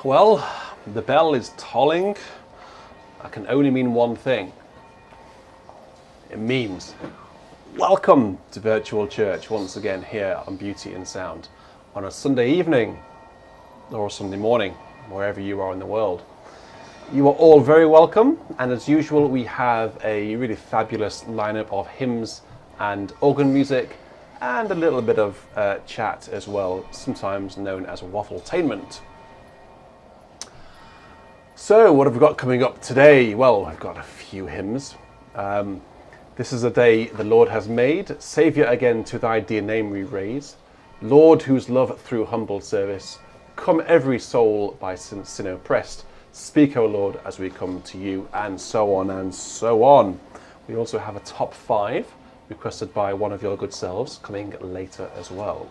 Well, the bell is tolling. That can only mean one thing. It means welcome to virtual church once again here on Beauty and Sound on a Sunday evening or a Sunday morning, wherever you are in the world. You are all very welcome, and as usual we have a really fabulous lineup of hymns and organ music and a little bit of chat as well, sometimes known as WAFFLETAINMENT. So what have we got coming up today? Well, I've got a few hymns. This is a day the Lord has made. Saviour, again to thy dear name we raise. Lord, whose love through humble service, come every soul by sin oppressed. Speak, O Lord, as we come to you, and so on and so on. We also have a top 5 requested by one of your good selves coming later as well.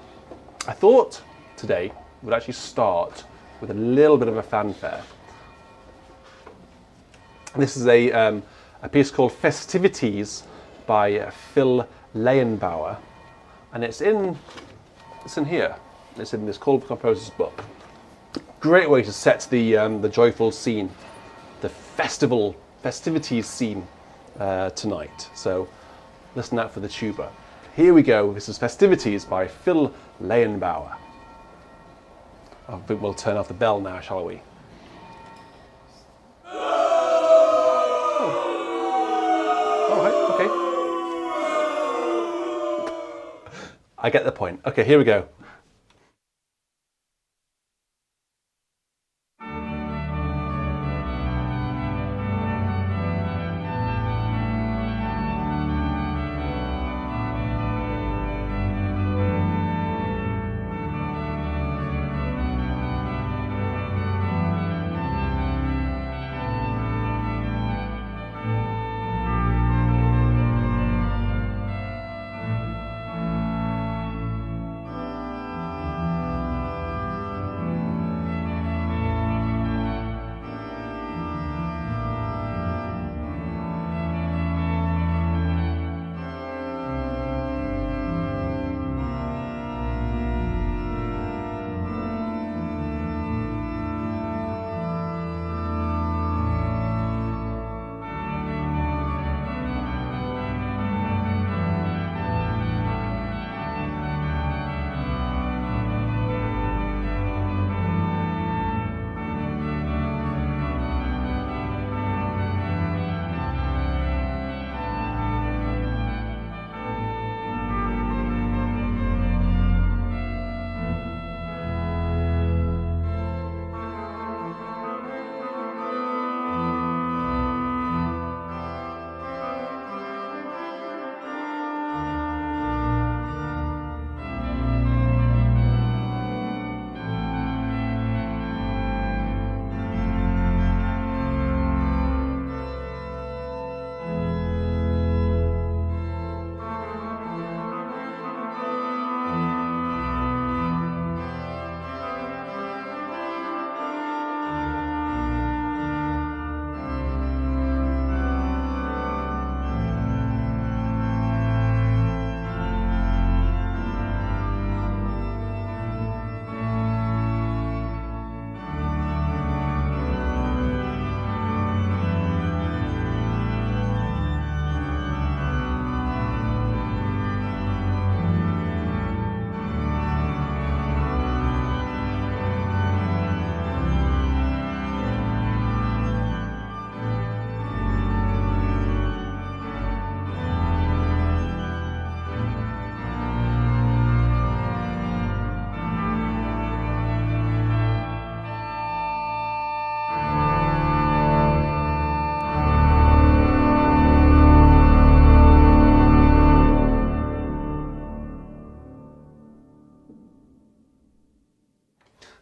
I thought today we'd actually start with a little bit of a fanfare. This is a piece called Festivities by Phil Lehenbauer, and it's in here. It's in this Call for Composers book. Great way to set the joyful scene, the festivities scene tonight. So listen out for the tuba. Here we go. This is Festivities by Phil Lehenbauer. I think we'll turn off the bell now, shall we? I get the point. Okay, here we go.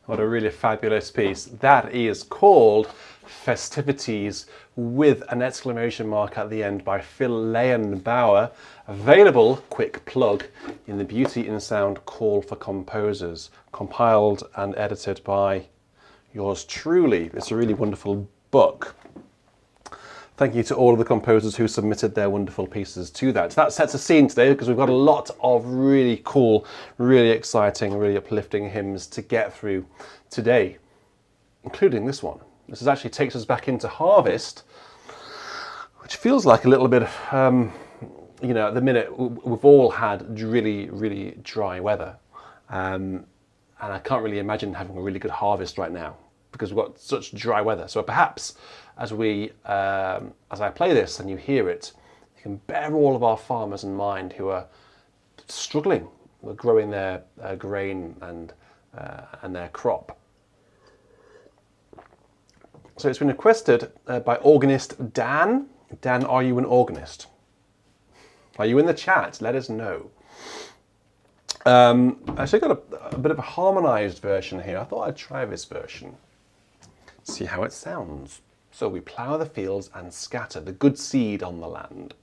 What a really fabulous piece. That is called Festivities with an exclamation mark at the end by Phil Lehenbauer. Available, quick plug, in the Beauty in Sound Call for Composers, compiled and edited by yours truly. It's a really wonderful book. Thank you to all of the composers who submitted their wonderful pieces to that. That sets a scene today because we've got a lot of really cool, really exciting, really uplifting hymns to get through today. including this one. This actually takes us back into harvest, which feels like a little bit of, you know, at the minute we've all had really, really dry weather. And I can't really imagine having a really good harvest right now because we've got such dry weather. So perhaps as I play this and you hear it, you can bear all of our farmers in mind who are struggling with growing their grain and their crop. So it's been requested by organist Dan. Dan, are you an organist? Are you in the chat? Let us know. I actually got a bit of a harmonised version here. I thought I'd try this version. See how it sounds. So we plough the fields and scatter the good seed on the land.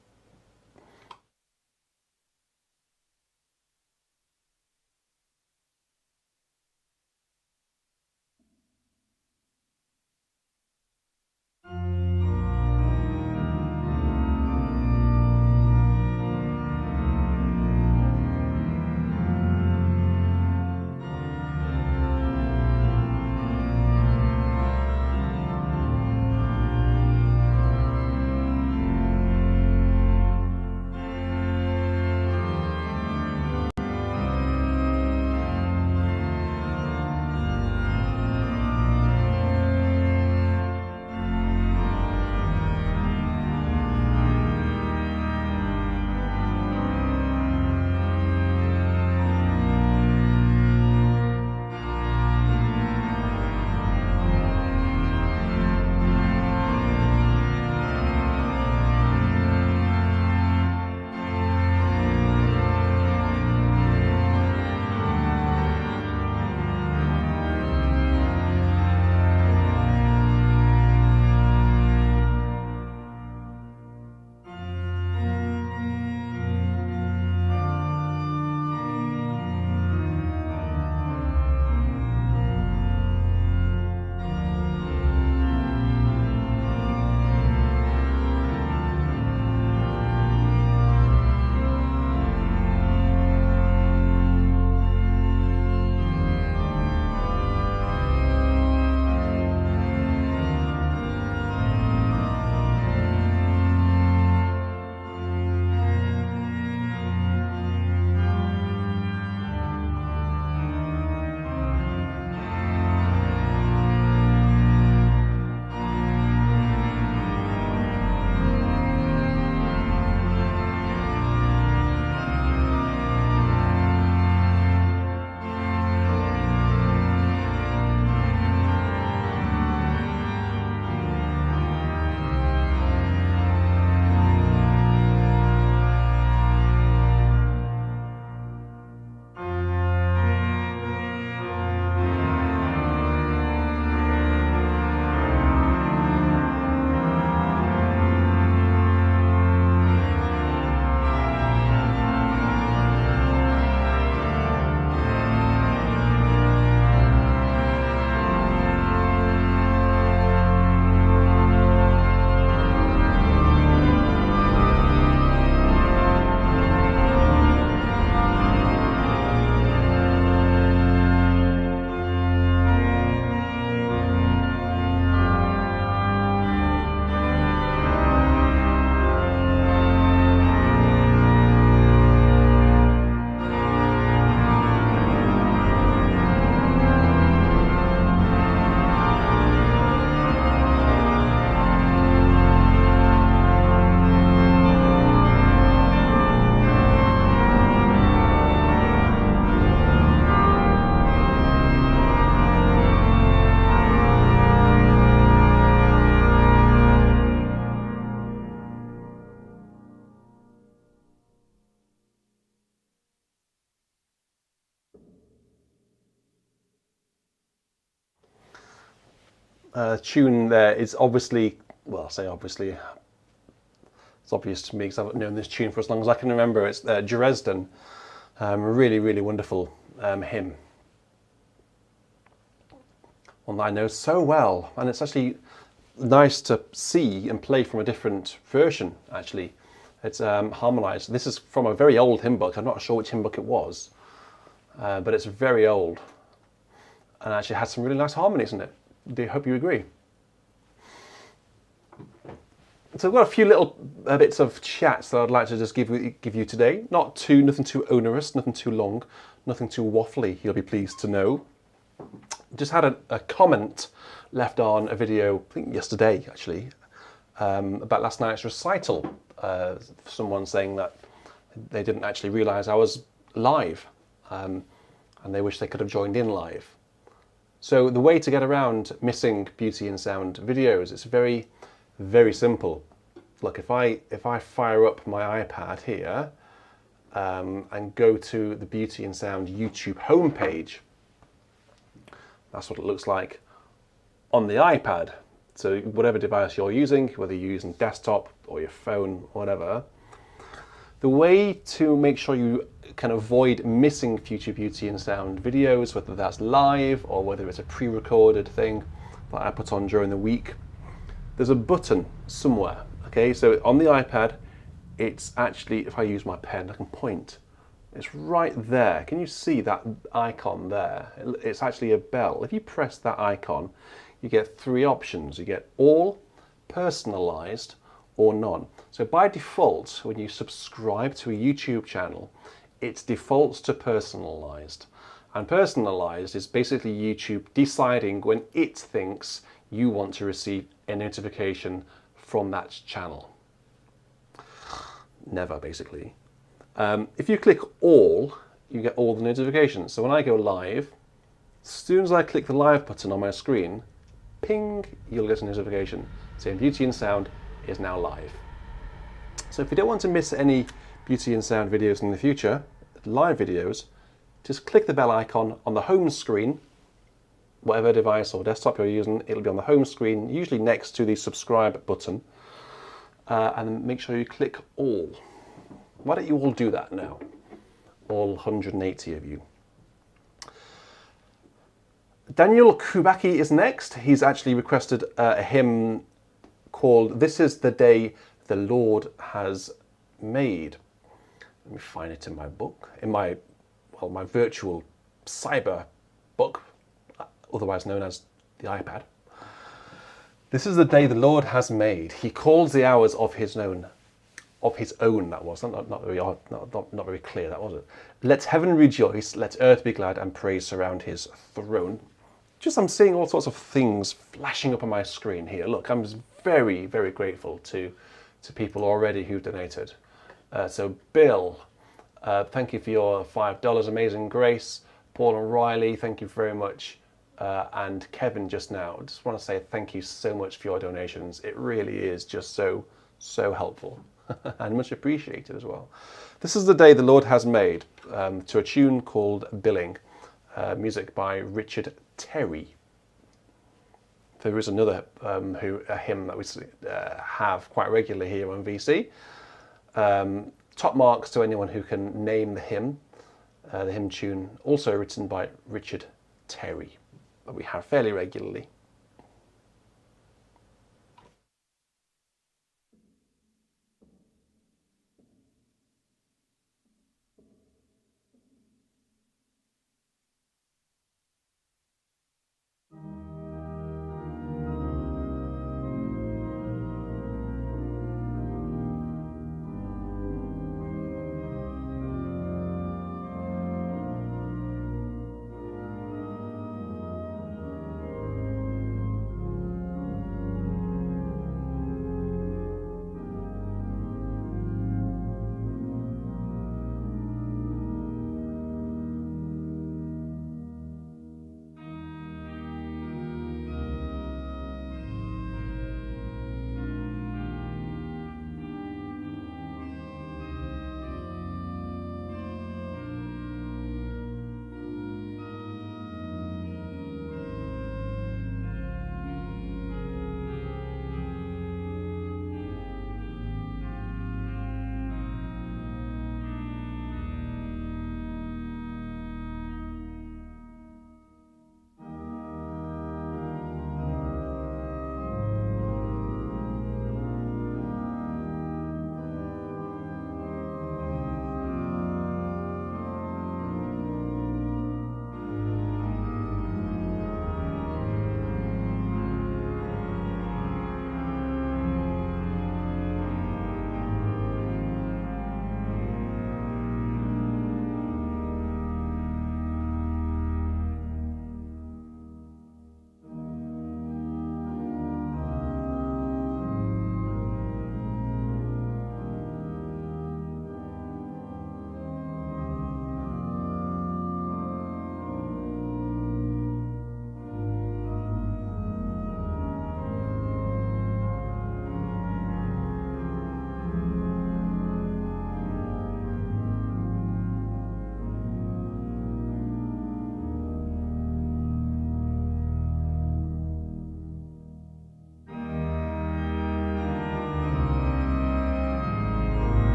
Tune there is obviously, well, I say obviously, it's obvious to me because I've known this tune for as long as I can remember. It's Dresden, really, really wonderful hymn. One that I know so well, and it's actually nice to see and play from a different version, actually. It's harmonised. This is from a very old hymn book. I'm not sure which hymn book it was, but it's very old. And actually has some really nice harmonies in it. I hope you agree. So I've got a few little bits of chats that I'd like to just give you today. Nothing too onerous, nothing too long, nothing too waffly, you'll be pleased to know. Just had a comment left on a video, I think yesterday actually, about last night's recital. Someone saying that they didn't actually realise I was live, and they wish they could have joined in live. So the way to get around missing Beauty and Sound videos, it's very, very simple. Look, if I fire up my iPad here and go to the Beauty and Sound YouTube homepage, that's what it looks like on the iPad. So whatever device you're using, whether you're using desktop or your phone, whatever, the way to make sure you can avoid missing future Beauty and Sound videos, whether that's live or whether it's a pre-recorded thing that I put on during the week, there's a button somewhere. Okay, so on the iPad, it's actually, if I use my pen, I can point. It's right there. Can you see that icon there? It's actually a bell. If you press that icon, you get three options. You get all, personalized, or none. So by default, when you subscribe to a YouTube channel, it defaults to personalized. And personalized is basically YouTube deciding when it thinks you want to receive a notification from that channel. Never, basically. If you click all, you get all the notifications. So when I go live, as soon as I click the live button on my screen, ping, you'll get a notification saying Beauty and Sound is now live. So if you don't want to miss any Beauty and Sound videos in the future, live videos, just click the bell icon on the home screen, whatever device or desktop you're using, it'll be on the home screen, usually next to the subscribe button, and make sure you click all. Why don't you all do that now? All 180 of you. Daniel Kubaki is next. He's actually requested a hymn called "This is the Day the Lord Has Made." Let me find it in my book, in my virtual cyber book, otherwise known as the iPad. This is the day the Lord has made. He calls the hours of his own. That was not very clear. That was it. Let heaven rejoice, let earth be glad, and praise surround his throne. I'm seeing all sorts of things flashing up on my screen here. Look, I'm very, very grateful to people already who've donated. So Bill, thank you for your $5. Amazing Grace. Paul and Riley, thank you very much. And Kevin just now. I just want to say thank you so much for your donations. It really is just so helpful and much appreciated as well. This is the day the Lord has made, to a tune called Billing, music by Richard Terry. There is another hymn that we have quite regularly here on VC. Top marks to anyone who can name the hymn tune, also written by Richard Terry, that we have fairly regularly.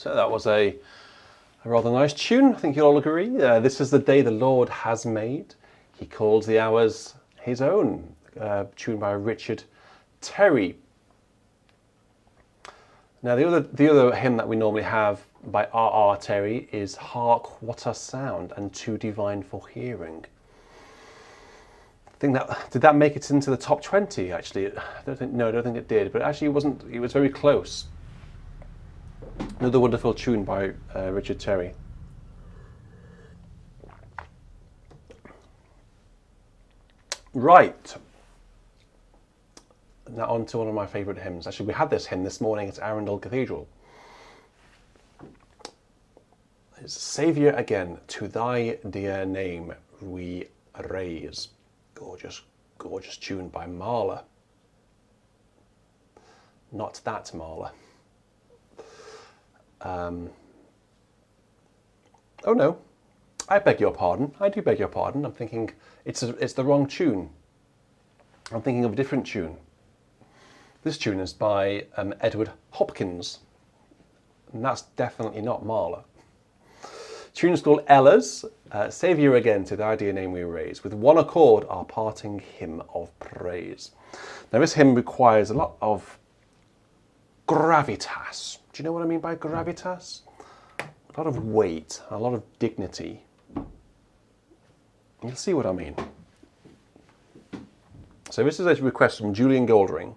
So that was a rather nice tune, I think you'll all agree. This is the day the Lord has made. He calls the hours his own. Tune by Richard Terry. Now the other hymn that we normally have by R.R. Terry is Hark What a Sound and Too Divine for Hearing. Did that make it into the top 20 actually? I don't think it did, but actually it was very close. Another wonderful tune by Richard Terry. Right. Now on to one of my favourite hymns. Actually, we had this hymn this morning at Arundel Cathedral. It's Saviour again, to thy dear name we raise. Gorgeous, gorgeous tune by Mahler. Not that Mahler. Oh no, I beg your pardon. I do beg your pardon. I'm thinking it's the wrong tune. I'm thinking of a different tune. This tune is by Edward Hopkins, and that's definitely not Mahler. The tune is called Ellers, Saviour again, to thy dear name we raise, with one accord our parting hymn of praise. Now this hymn requires a lot of gravitas. Do you know what I mean by gravitas? A lot of weight, a lot of dignity. You'll see what I mean. So this is a request from Julian Goldring.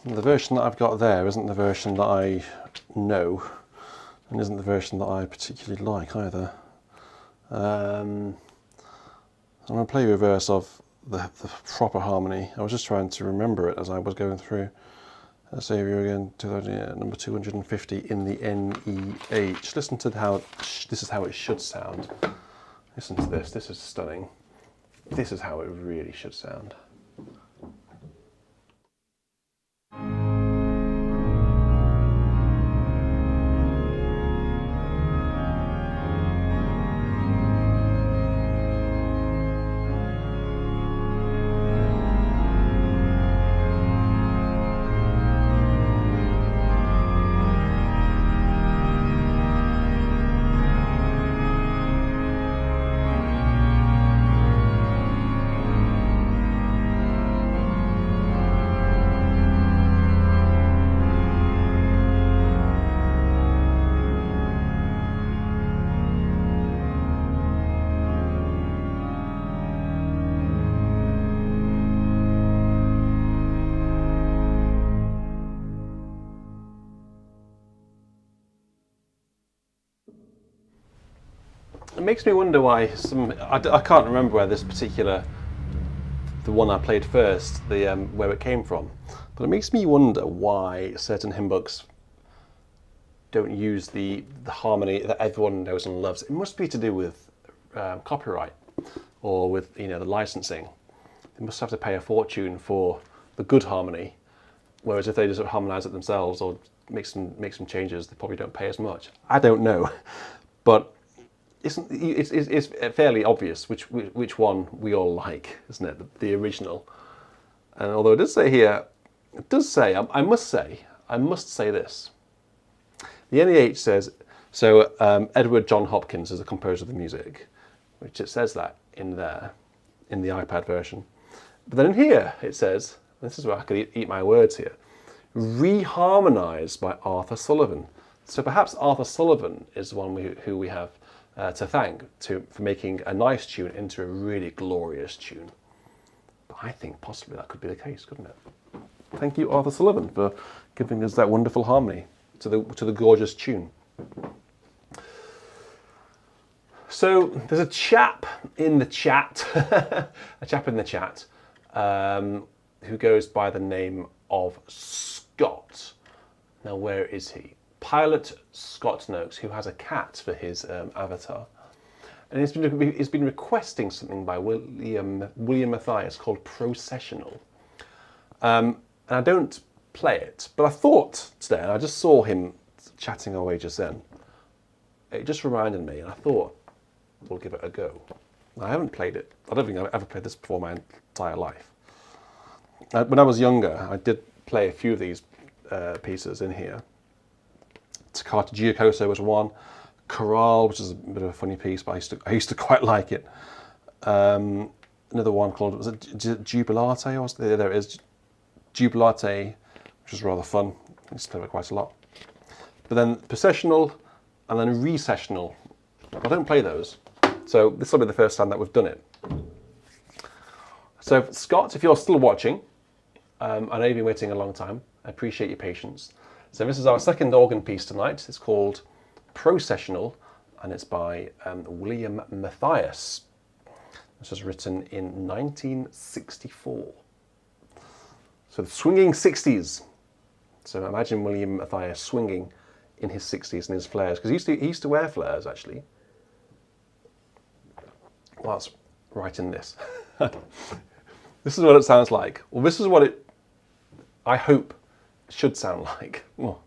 The version that I've got there isn't the version that I know, and isn't the version that I particularly like either. I'm going to play you a verse of the proper harmony. I was just trying to remember it as I was going through. Saviour again, number 250 in the NEH. Listen to how this is how it should sound. Listen to this. This is stunning. This is how it really should sound. It makes me wonder why I can't remember where this particular, the one I played first, where it came from, but it makes me wonder why certain hymn books don't use the harmony that everyone knows and loves. It must be to do with copyright or with the licensing. They must have to pay a fortune for the good harmony, whereas if they just harmonise it themselves or make some changes, they probably don't pay as much. I don't know, but it's fairly obvious which one we all like, isn't it? The original. And although it does say here, I must say this. The NEH says, so Edward John Hopkins is the composer of the music, which it says that in there, in the iPad version. But then in here it says, this is where I could eat my words here, reharmonised by Arthur Sullivan. So perhaps Arthur Sullivan is the one who we have to thank for making a nice tune into a really glorious tune. But I think possibly that could be the case, couldn't it? Thank you, Arthur Sullivan, for giving us that wonderful harmony to the gorgeous tune. So there's a chap in the chat, who goes by the name of Scott. Now, where is he? Pilot Scott Noakes, who has a cat for his avatar, and he's been requesting something by William Matthias called Processional. And I don't play it, but I thought today, and I just saw him chatting away just then. It just reminded me, and I thought we'll give it a go. I haven't played it. I don't think I've ever played this before my entire life. When I was younger, I did play a few of these pieces in here. Toccata Giacosa was one. Chorale, which is a bit of a funny piece, but I used to quite like it. Another one called, was it Jubilate? There it is, Jubilate, which was rather fun. I used to play it quite a lot. But then Processional and then Recessional. I don't play those, so this will be the first time that we've done it. So Scott, if you're still watching, I know you've been waiting a long time. I appreciate your patience. So this is our second organ piece tonight. It's called Processional, and it's by William Matthias. This was written in 1964. So the swinging 60s. So imagine William Matthias swinging in his 60s and his flares, because he used to wear flares actually. Well, that's right in this. This is what it sounds like. Well, this is what it, I hope, should sound like. Oh.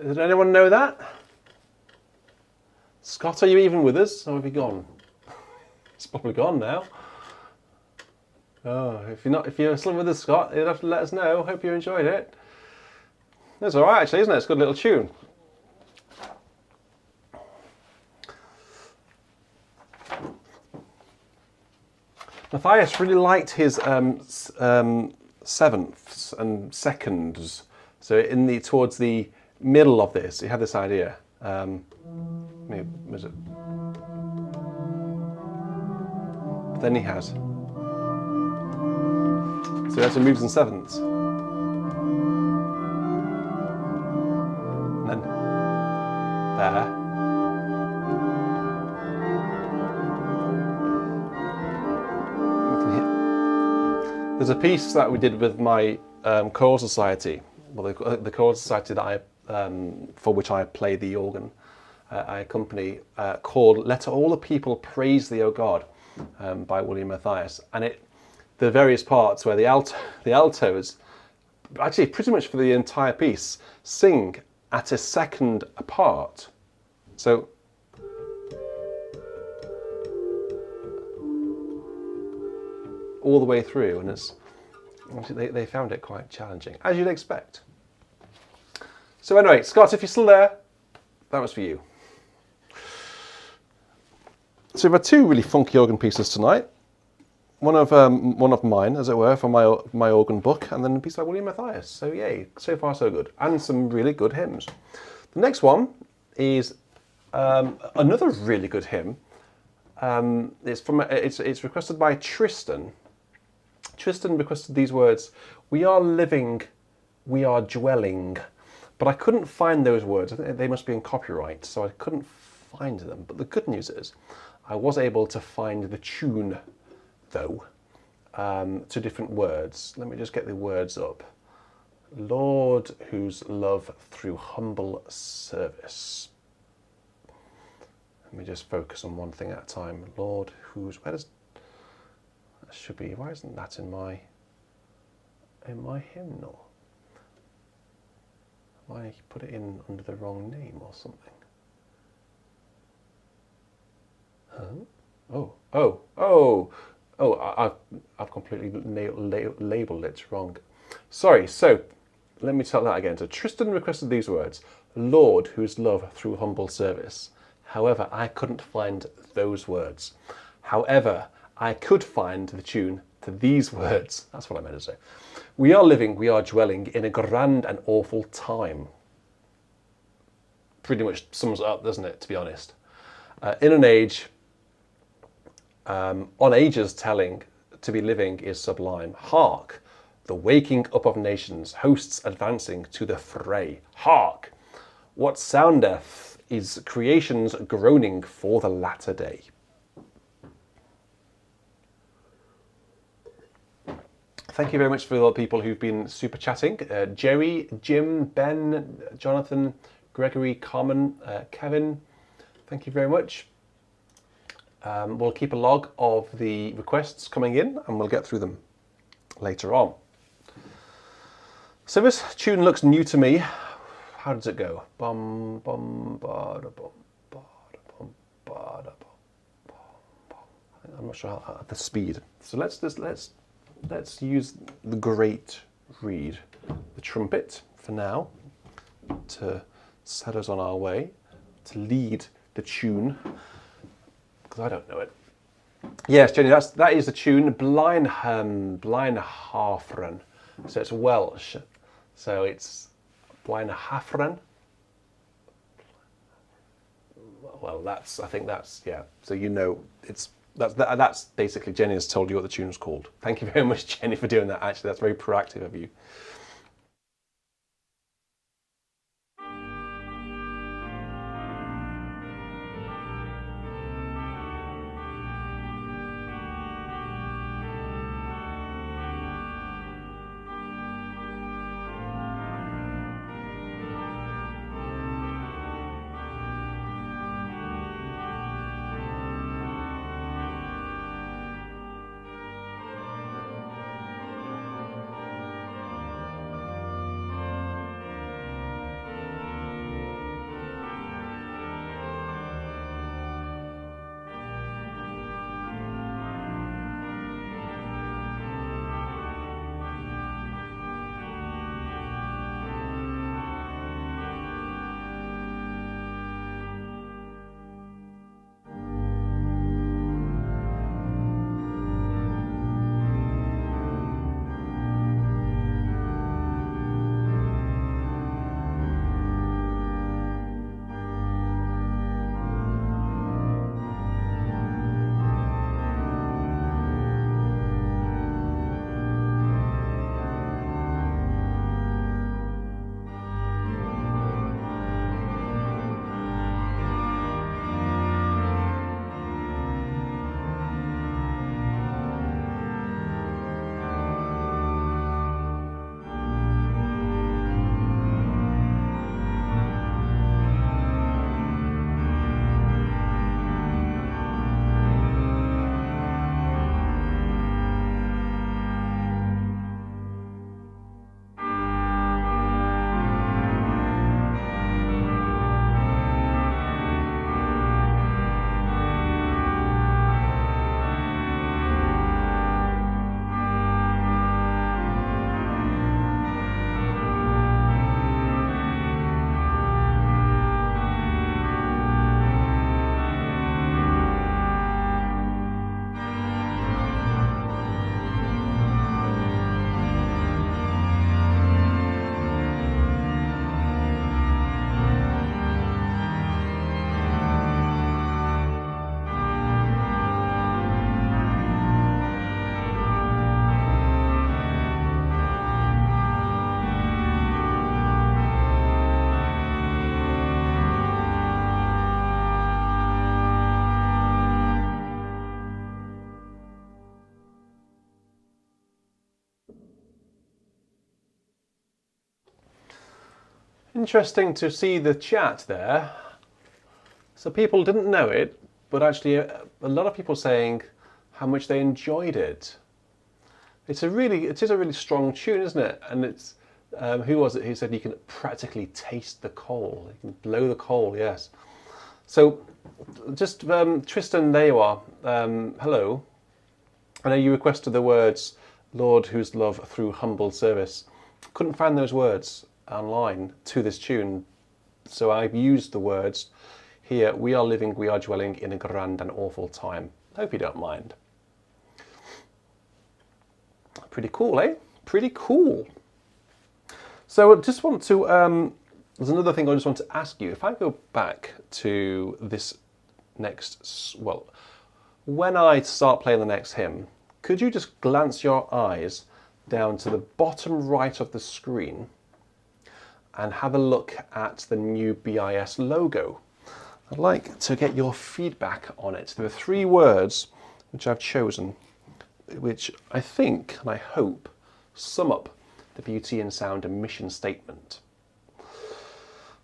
Did anyone know that? Scott, are you even with us, or have you gone? It's probably gone now. Oh, if you're still with us, Scott, you'd have to let us know. Hope you enjoyed it. That's all right, actually, isn't it? It's a good little tune. Matthias really liked his sevenths and seconds. So towards the middle of this, he had this idea. Maybe was it? But then he has. So he actually moves in sevenths. And then there. There's a piece that we did with my choral society, well, the choral society that for which I play the organ, I accompany, called "Let All the People Praise Thee, O God," by William Matthias, and the various parts where the altos, actually pretty much for the entire piece, sing at a second apart. So. All the way through, and they found it quite challenging, as you'd expect. So anyway, Scott, if you're still there, that was for you. So we've had two really funky organ pieces tonight. One of mine, as it were, from my organ book, and then a piece by William Matthias. So yay, so far so good, and some really good hymns. The next one is another really good hymn. It's requested by Tristan. Tristan requested these words: "We are living, we are dwelling." But I couldn't find those words. I think they must be in copyright, so I couldn't find them. But the good news is, I was able to find the tune, though, to different words. Let me just get the words up. Lord, whose love through humble service. Let me just focus on one thing at a time. Lord, whose, where does, that should be, why isn't that in my hymnal? Have I put it in under the wrong name or something? Huh? I've completely labelled it wrong. Sorry, so let me tell that again. So Tristan requested these words: Lord, whose love through humble service. However, I couldn't find those words. However, I could find the tune to these words. That's what I meant to say. We are living, we are dwelling in a grand and awful time. Pretty much sums it up, doesn't it, to be honest? In an age, on ages telling, to be living is sublime. Hark, the waking up of nations, hosts advancing to the fray. Hark, what soundeth is creation's groaning for the latter day. Thank you very much for all the people who've been super chatting. Jerry, Jim, Ben, Jonathan, Gregory, Carmen, Kevin, thank you very much. We'll keep a log of the requests coming in and we'll get through them later on. So this tune looks new to me. How does it go? Bum bum ba da bum ba da bum ba da bum bum bum. I'm not sure how the speed. So let's use the great reed, the trumpet for now, to set us on our way, to lead the tune, because I don't know it. Yes, Jenny, that is the tune, Blaenhafren. So it's Welsh. So it's Blaenhafren. Well, I think that's, yeah. So you know, that's basically, Jenny has told you what the tune's called. Thank you very much, Jenny, for doing that. Actually, that's very proactive of you. Interesting to see the chat there. So people didn't know it, but actually a lot of people saying how much they enjoyed it. It is a really strong tune, isn't it? And it's who was it who said you can practically taste the coal? You can blow the coal, yes. So just Tristan, there you are. Hello. I know you requested the words "Lord, whose love through humble service." Couldn't find those words online to this tune, so I've used the words here. We are living, we are dwelling in a grand and awful time. Hope you don't mind. Pretty cool, eh? Pretty cool. So I just want to, there's another thing I just want to ask you. If I go back to this next, well, when I start playing the next hymn, could you just glance your eyes down to the bottom right of the screen and have a look at the new BIS logo? I'd like to get your feedback on it. There are 3 words which I've chosen, which I think and I hope sum up the beauty and sound and mission statement.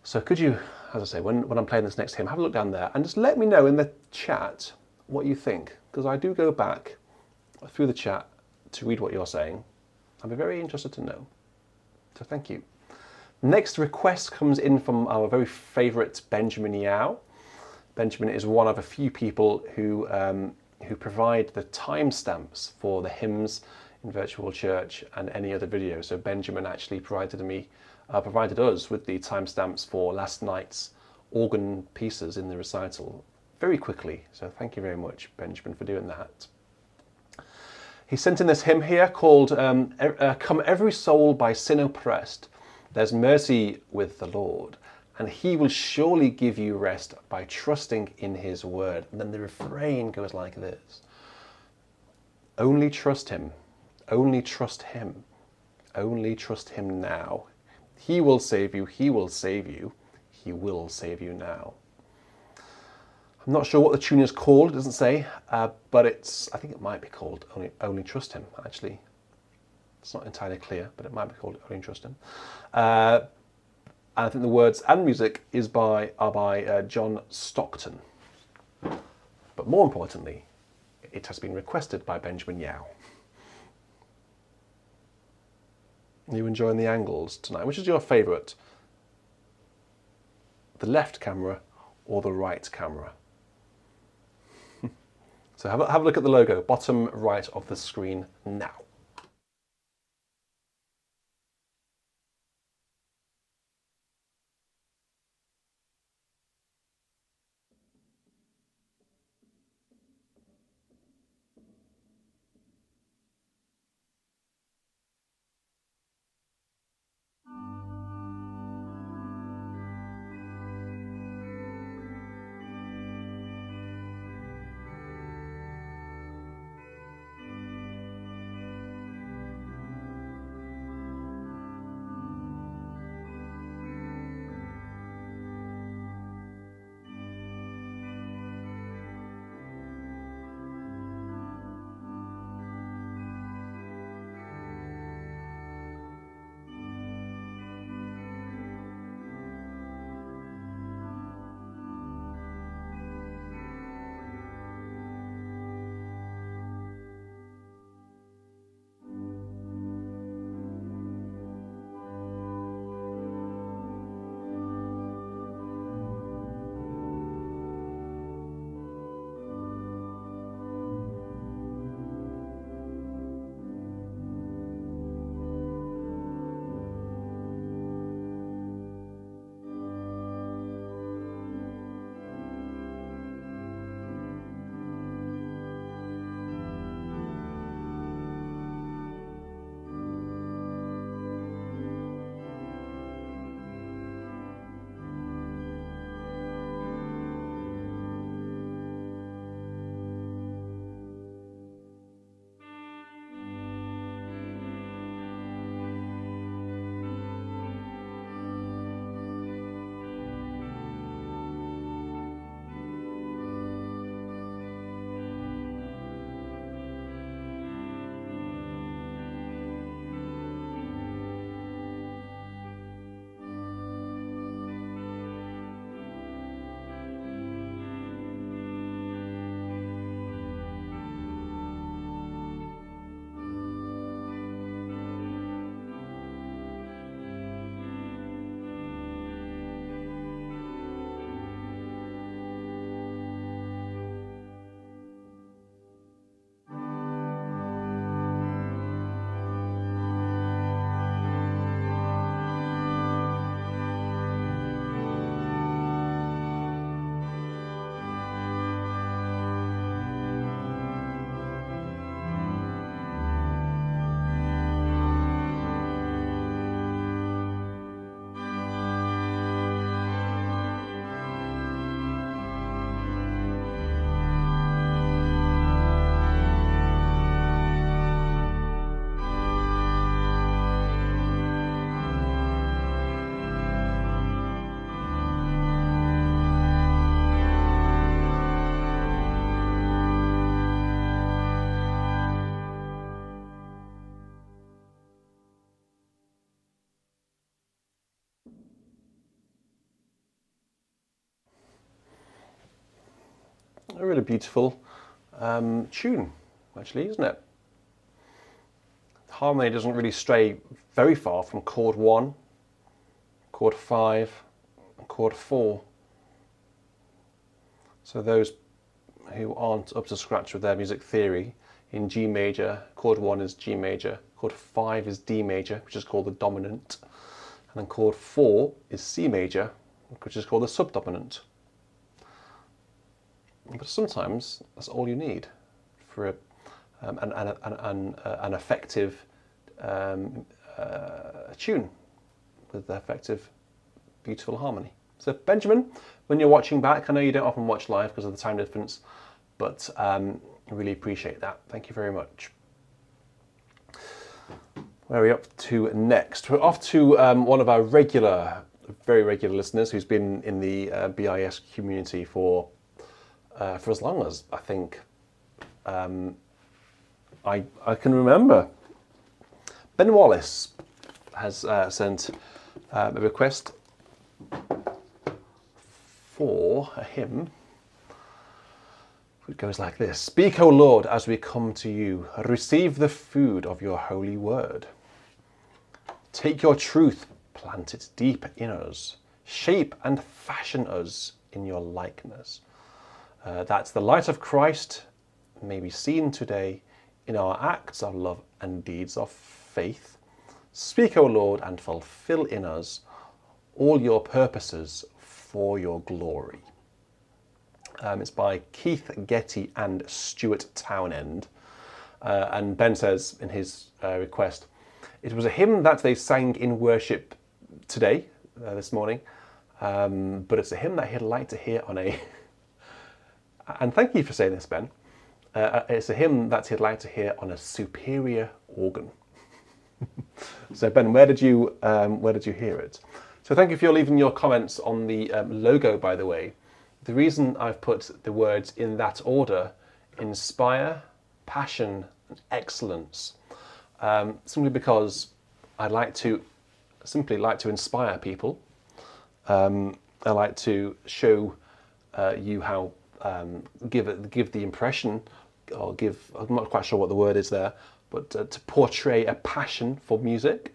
So could you, as I say, when I'm playing this next hymn, have a look down there and just let me know in the chat what you think, because I do go back through the chat to read what you're saying. I'd be very interested to know. So thank you. Next request comes in from our very favourite Benjamin Yao. Benjamin is one of a few people who provide the timestamps for the hymns in Virtual Church and any other video. So Benjamin actually provided us with the timestamps for last night's organ pieces in the recital very quickly. So thank you very much, Benjamin, for doing that. He sent in this hymn here called "Come Every Soul by Sin Oppressed. There's mercy with the Lord, and he will surely give you rest by trusting in his word." And then the refrain goes like this: only trust him, only trust him, only trust him now. He will save you, he will save you, he will save you now. I'm not sure what the tune is called, it doesn't say, but I think it might be called Only Trust Him, actually. It's not entirely clear, but it might be called Only Trust Him. And I think the words and music are by John Stockton. But more importantly, it has been requested by Benjamin Yao. Are you enjoying the angles tonight? Which is your favourite? The left camera or the right camera? So have a look at the logo, bottom right of the screen now. A really beautiful tune, actually, isn't it? Harmony doesn't really stray very far from chord 1, chord 5, and chord 4. So those who aren't up to scratch with their music theory, in G major, chord 1 is G major, chord 5 is D major, which is called the dominant, and then chord 4 is C major, which is called the subdominant. But sometimes that's all you need for an effective tune with effective, beautiful harmony. So Benjamin, when you're watching back, I know you don't often watch live because of the time difference, but I really appreciate that. Thank you very much. Where are we up to next? We're off to one of our very regular listeners who's been in the BIS community for as long as I think I can remember. Ben Wallace has sent a request for a hymn. It goes like this. Speak, O Lord, as we come to you. Receive the food of your holy word. Take your truth, plant it deep in us. Shape and fashion us in your likeness. That the light of Christ may be seen today in our acts of love and deeds of faith. Speak, O Lord, and fulfill in us all your purposes for your glory. It's by Keith Getty and Stuart Townend. And Ben says in his request, it was a hymn that they sang in worship today, this morning, but it's a hymn that he'd like to hear on a... And thank you for saying this, Ben. It's a hymn that he'd like to hear on a superior organ. So Ben, where did you hear it? So thank you for leaving your comments on the logo, by the way. The reason I've put the words in that order, inspire, passion, and excellence, simply because I'd simply like to inspire people. I like to show you how give the impression, or I'm not quite sure what the word is there, but to portray a passion for music,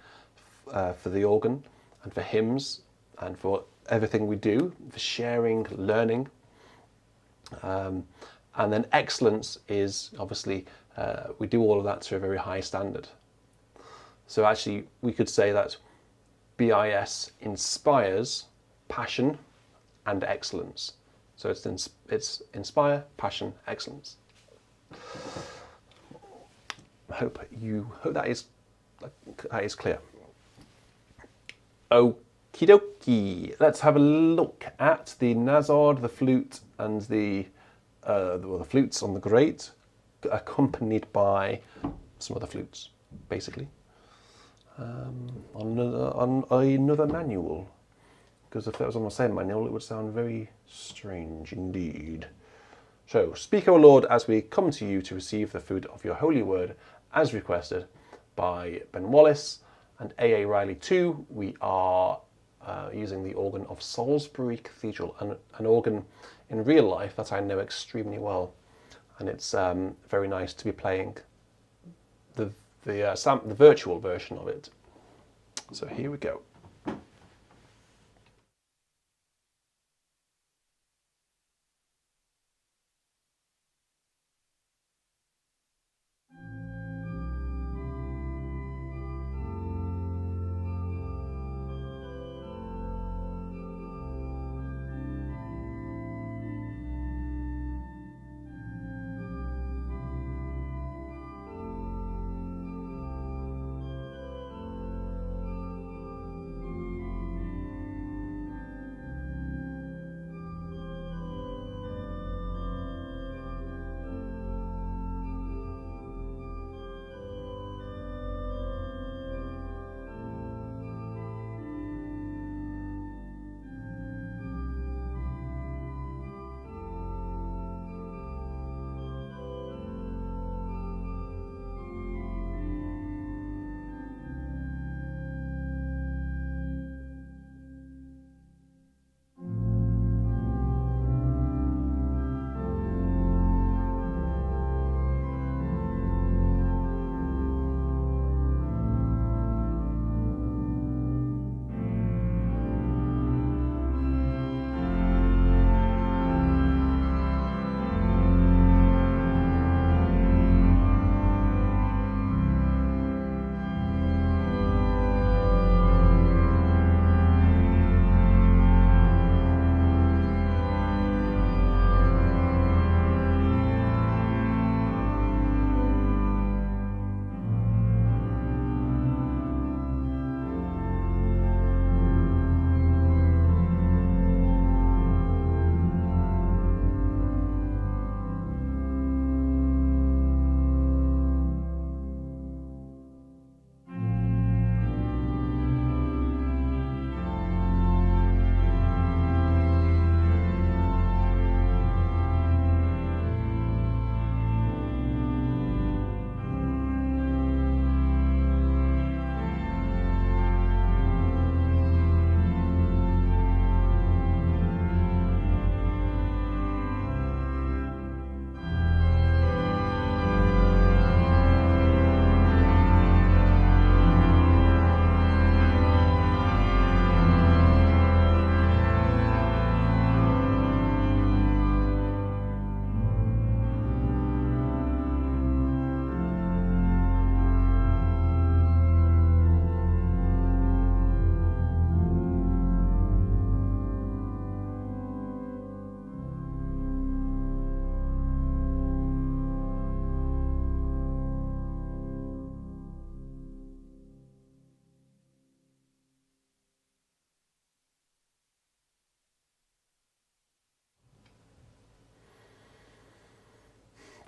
for the organ, and for hymns, and for everything we do, for sharing, learning. And then excellence is obviously, we do all of that to a very high standard. So actually we could say that BIS inspires passion and excellence. So it's inspire, passion, excellence. Hope that is clear. Okie dokie. Let's have a look at the Nazard, the flute, and the flutes on the grate, accompanied by some other flutes, basically. On another manual. Because if that was on the same manual, it would sound very strange indeed. So, speak, O Lord, as we come to you to receive the food of your holy word, as requested by Ben Wallace and A.A. Riley 2. We are using the organ of Salisbury Cathedral, an organ in real life that I know extremely well. And it's very nice to be playing the virtual version of it. So here we go.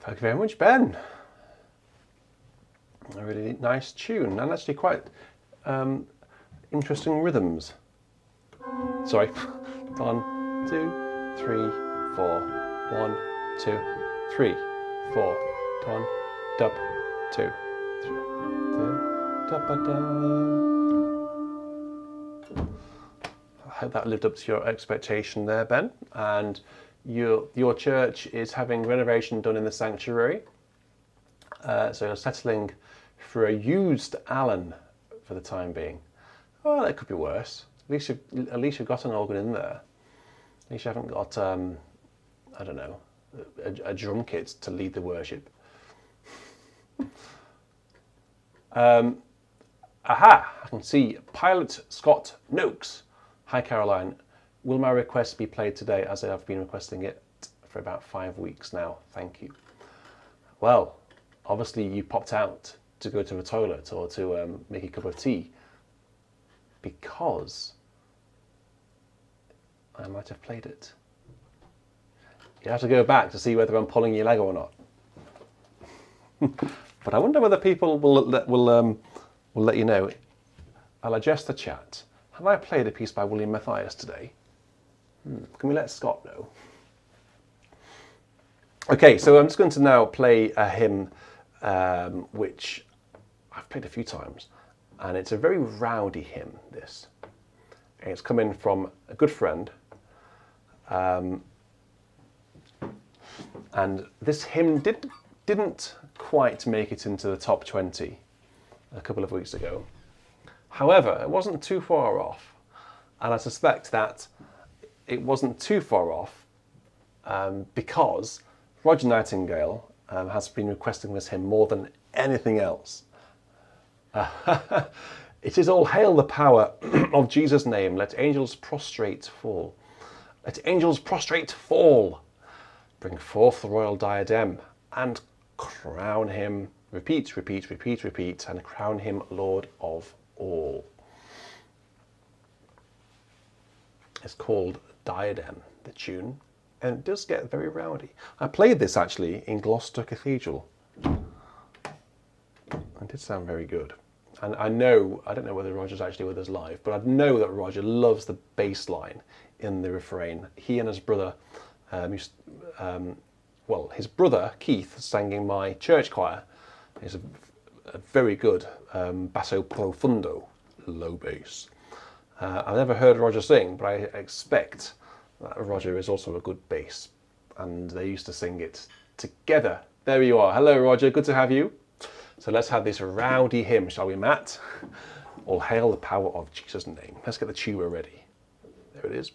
Thank you very much, Ben. A really nice tune and actually quite interesting rhythms. Sorry. 1, 2, 3, 4. 1, 2, 3, 4. 1, dub, 2, 3. I hope that lived up to your expectation there, Ben. And your church is having renovation done in the sanctuary. So you're settling for a used Allen for the time being. Well, that could be worse. At least you've got an organ in there. At least you haven't got, I don't know, a drum kit to lead the worship. Aha! I can see Pilot Scott Noakes. Hi, Caroline. Will my request be played today, as I have been requesting it for about 5 weeks now? Thank you. Well, obviously you popped out to go to the toilet or to make a cup of tea because I might have played it. You have to go back to see whether I'm pulling your leg or not. But I wonder whether people will let you know. I'll adjust the chat. Have I played a piece by William Matthias today? Can we let Scott know? Okay, so I'm just going to now play a hymn which I've played a few times, and it's a very rowdy hymn, this. And it's coming from a good friend. And this hymn didn't quite make it into the top 20 a couple of weeks ago. However, it wasn't too far off, and I suspect that it wasn't too far off because Roger Nightingale has been requesting this hymn more than anything else. It is all hail the power of Jesus' name, let angels prostrate fall. Let angels prostrate fall. Bring forth the royal diadem and crown him, repeat, repeat, repeat, repeat, and crown him Lord of all. It's called Diadem, the tune, and it does get very rowdy. I played this actually in Gloucester Cathedral. It did sound very good. And I don't know whether Roger's actually with us live, but I know that Roger loves the bass line in the refrain. He and his brother, his brother Keith sang in my church choir. He's a very good basso profundo, low bass. I've never heard Roger sing, but I expect that Roger is also a good bass, and they used to sing it together. There you are. Hello, Roger. Good to have you. So let's have this rowdy hymn, shall we, Matt? All hail the power of Jesus' name. Let's get the tuba ready. There it is.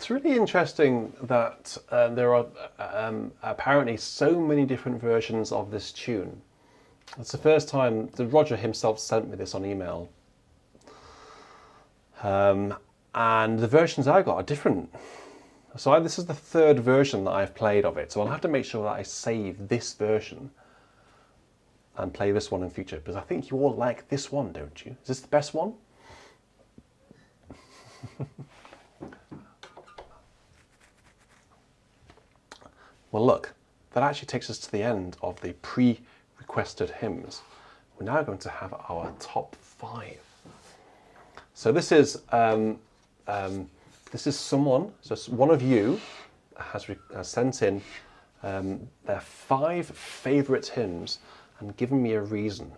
It's really interesting that there are apparently so many different versions of this tune. It's the first time that Roger himself sent me this on email. And the versions I got are different. So this is the third version that I've played of it. So I'll have to make sure that I save this version and play this one in future, because I think you all like this one, don't you? Is this the best one? Well, look, that actually takes us to the end of the pre-requested hymns. We're now going to have our top 5. So this is someone, so one of you has sent in their 5 favourite hymns and given me a reason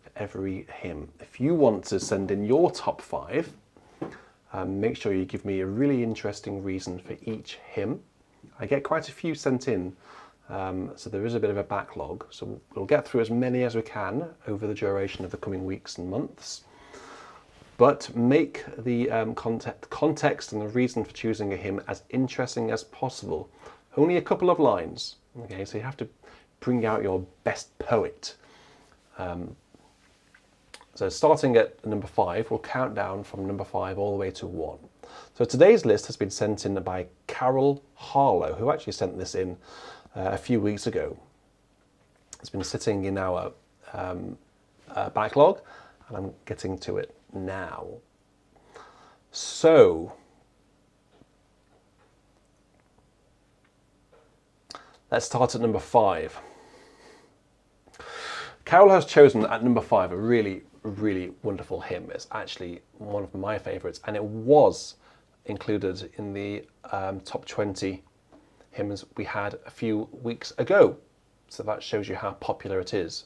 for every hymn. If you want to send in your top 5, make sure you give me a really interesting reason for each hymn. I get quite a few sent in, so there is a bit of a backlog. So we'll get through as many as we can over the duration of the coming weeks and months. But make the context and the reason for choosing a hymn as interesting as possible. Only a couple of lines, okay? So you have to bring out your best poet. So starting at number 5, we'll count down from number 5 all the way to 1. So today's list has been sent in by Carol Harlow, who actually sent this in a few weeks ago. It's been sitting in our backlog, and I'm getting to it now. So let's start at number 5. Carol has chosen at number 5 a really wonderful hymn. It's actually one of my favourites, and it was included in the top 20 hymns we had a few weeks ago. So that shows you how popular it is.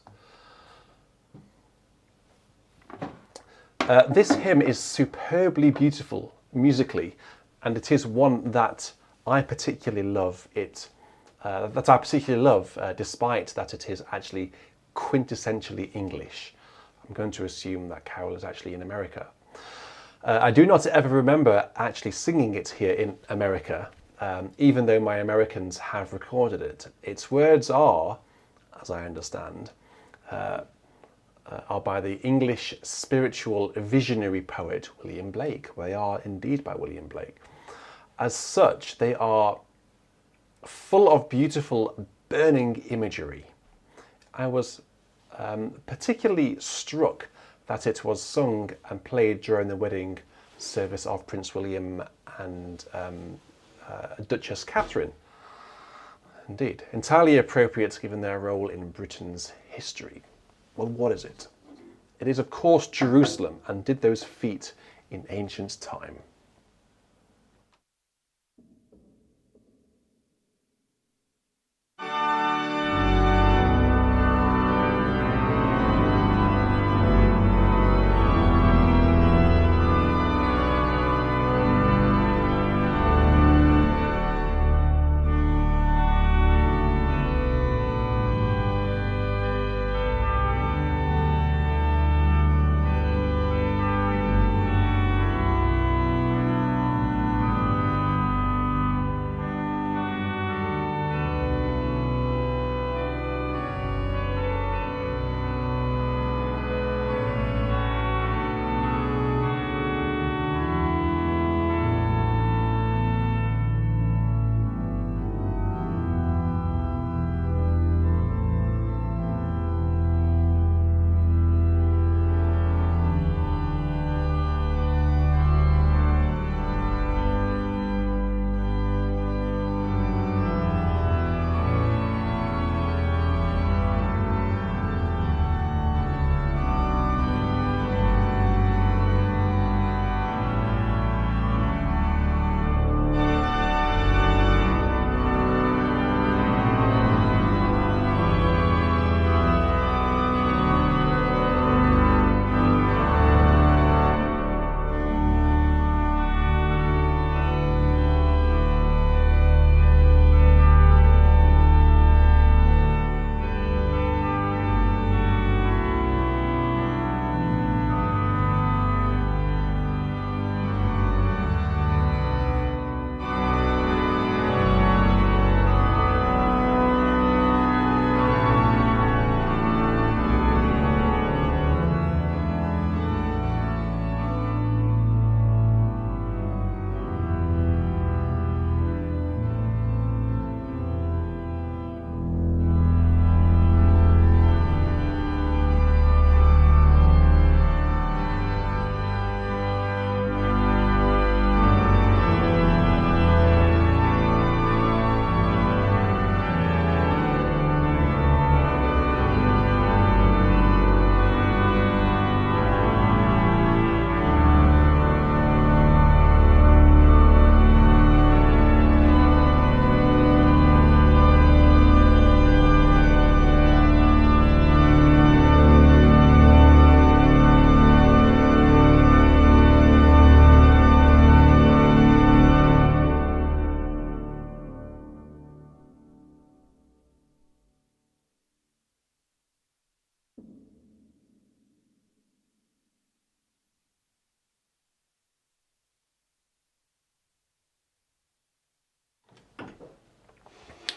This hymn is superbly beautiful musically, and it is one that I particularly love. Despite that it is actually quintessentially English. I'm going to assume that Carol is actually in America. I do not ever remember actually singing it here in America, even though my Americans have recorded it. Its words are, as I understand, are by the English spiritual visionary poet William Blake. They are indeed by William Blake. As such, they are full of beautiful burning imagery. I was particularly struck that it was sung and played during the wedding service of Prince William and Duchess Catherine. Indeed, entirely appropriate given their role in Britain's history. Well, what is it? It is, of course, Jerusalem, and did those feet in ancient time.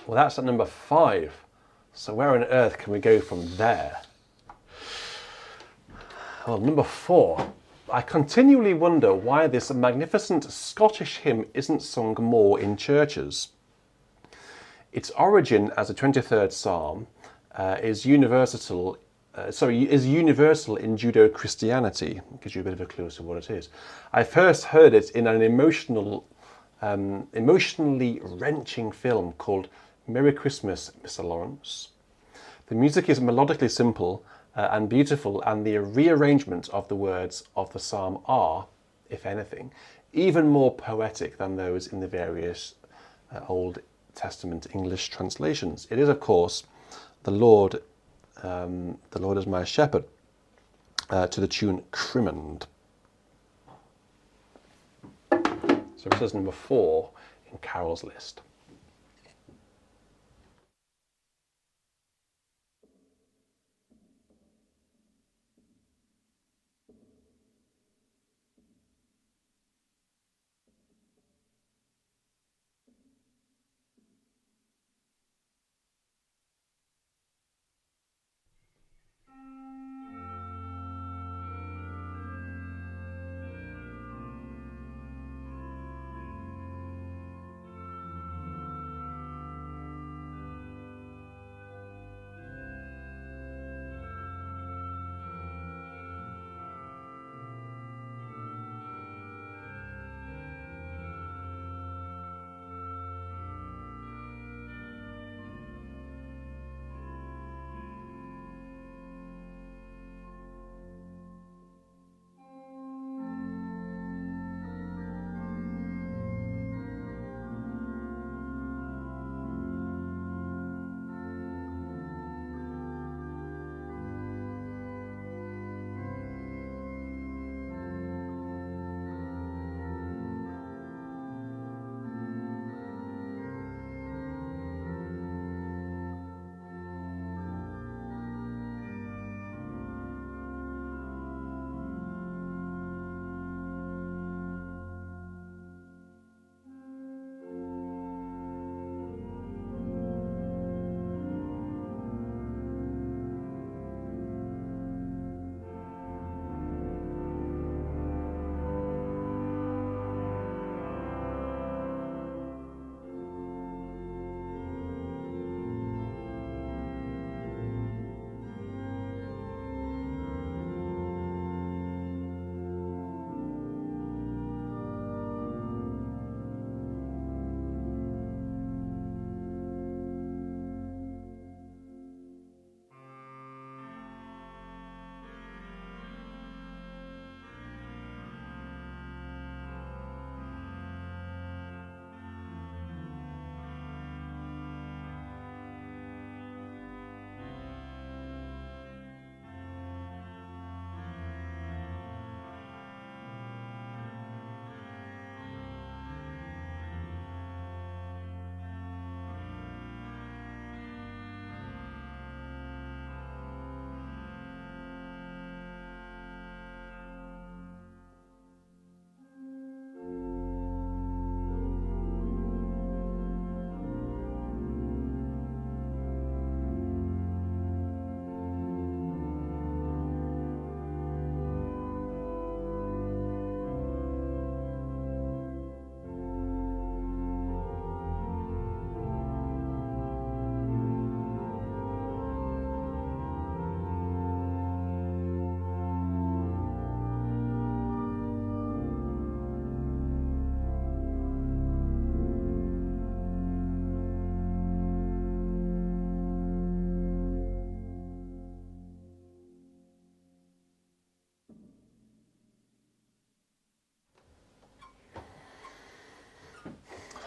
Well, that's at number 5. So where on earth can we go from there? Well, number 4. I continually wonder why this magnificent Scottish hymn isn't sung more in churches. Its origin as a 23rd psalm is universal in Judeo-Christianity. Gives you a bit of a clue as to what it is. I first heard it in an emotionally wrenching film called Merry Christmas, Mr. Lawrence. The music is melodically simple and beautiful, and the rearrangement of the words of the psalm are, if anything, even more poetic than those in the various Old Testament English translations. It is, of course, the Lord is my shepherd, to the tune Crimond. So this is number 4 in Carol's list.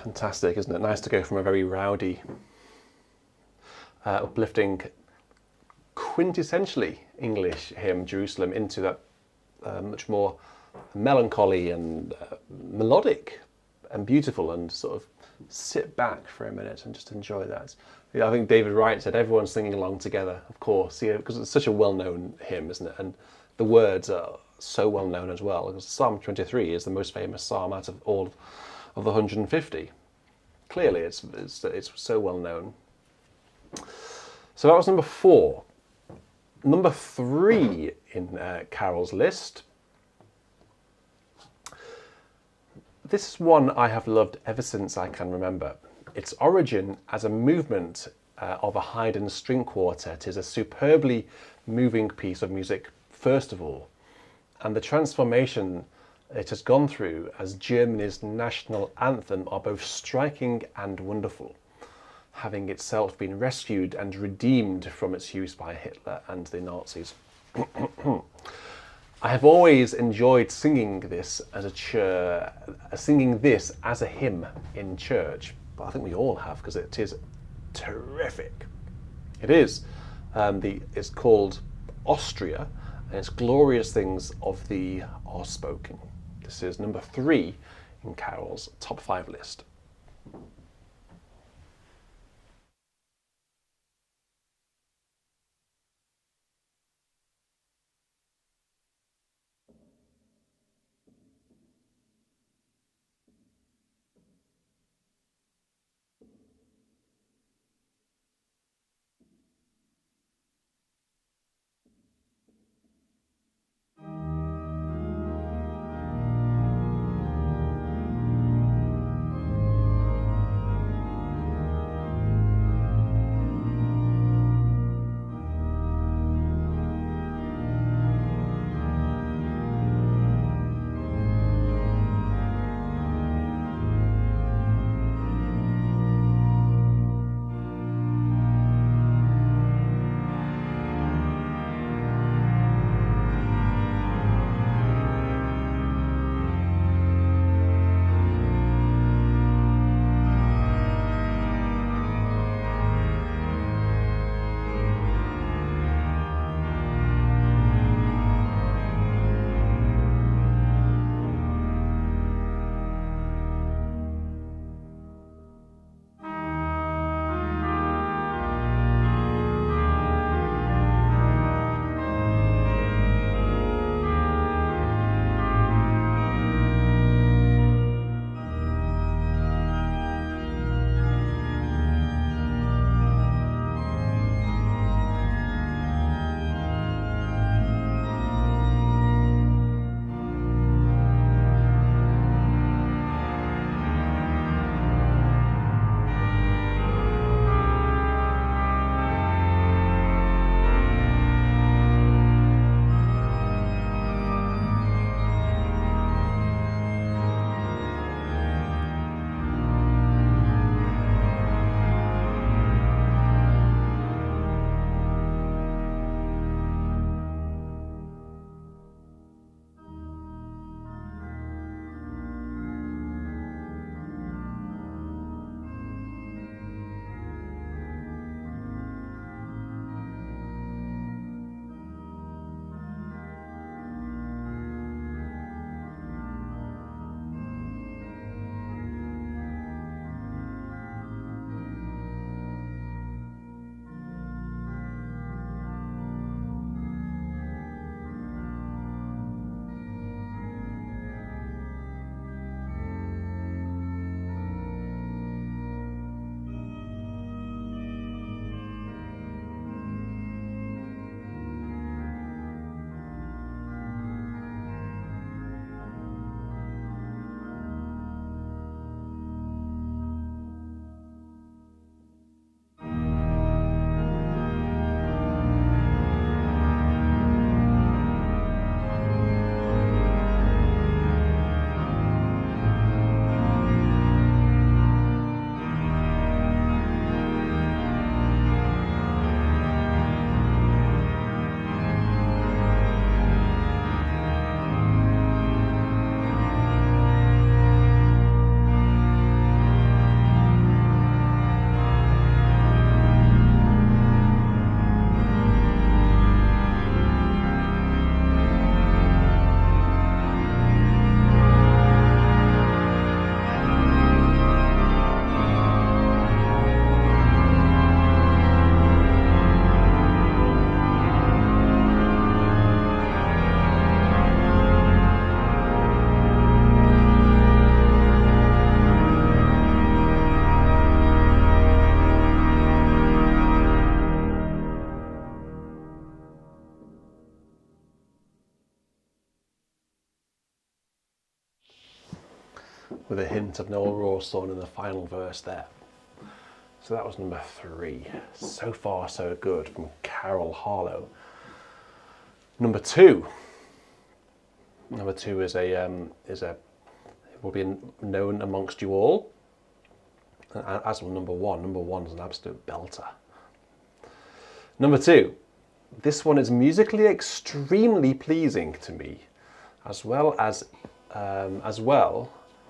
Fantastic, isn't it? Nice to go from a very rowdy, uplifting, quintessentially English hymn, Jerusalem, into that much more melancholy and melodic and beautiful, and sort of sit back for a minute and just enjoy that. I think David Wright said everyone's singing along together, of course, because it's such a well-known hymn, isn't it? And the words are so well-known as well, because Psalm 23 is the most famous psalm out of all of the 150. clearly it's so well known. So that was number 4. Number 3 in Carol's list. This is one I have loved ever since I can remember. Its origin as a movement of a Haydn string quartet is a superbly moving piece of music, first of all, and the transformation it has gone through as Germany's national anthem are both striking and wonderful, having itself been rescued and redeemed from its use by Hitler and the Nazis. I have always enjoyed singing this as a hymn in church, but I think we all have, because it is terrific. It is. It's called Austria, and its glorious things of thee are spoken. This is number 3 in Carol's top 5 list. with a hint of Noel Rawsthorne in the final verse there. So that was number 3. So far, so good from Carol Harlow. Number 2. Number 2 is will be known amongst you all, as will number 1. Number 1 is an absolute belter. Number 2. This one is musically extremely pleasing to me, as well,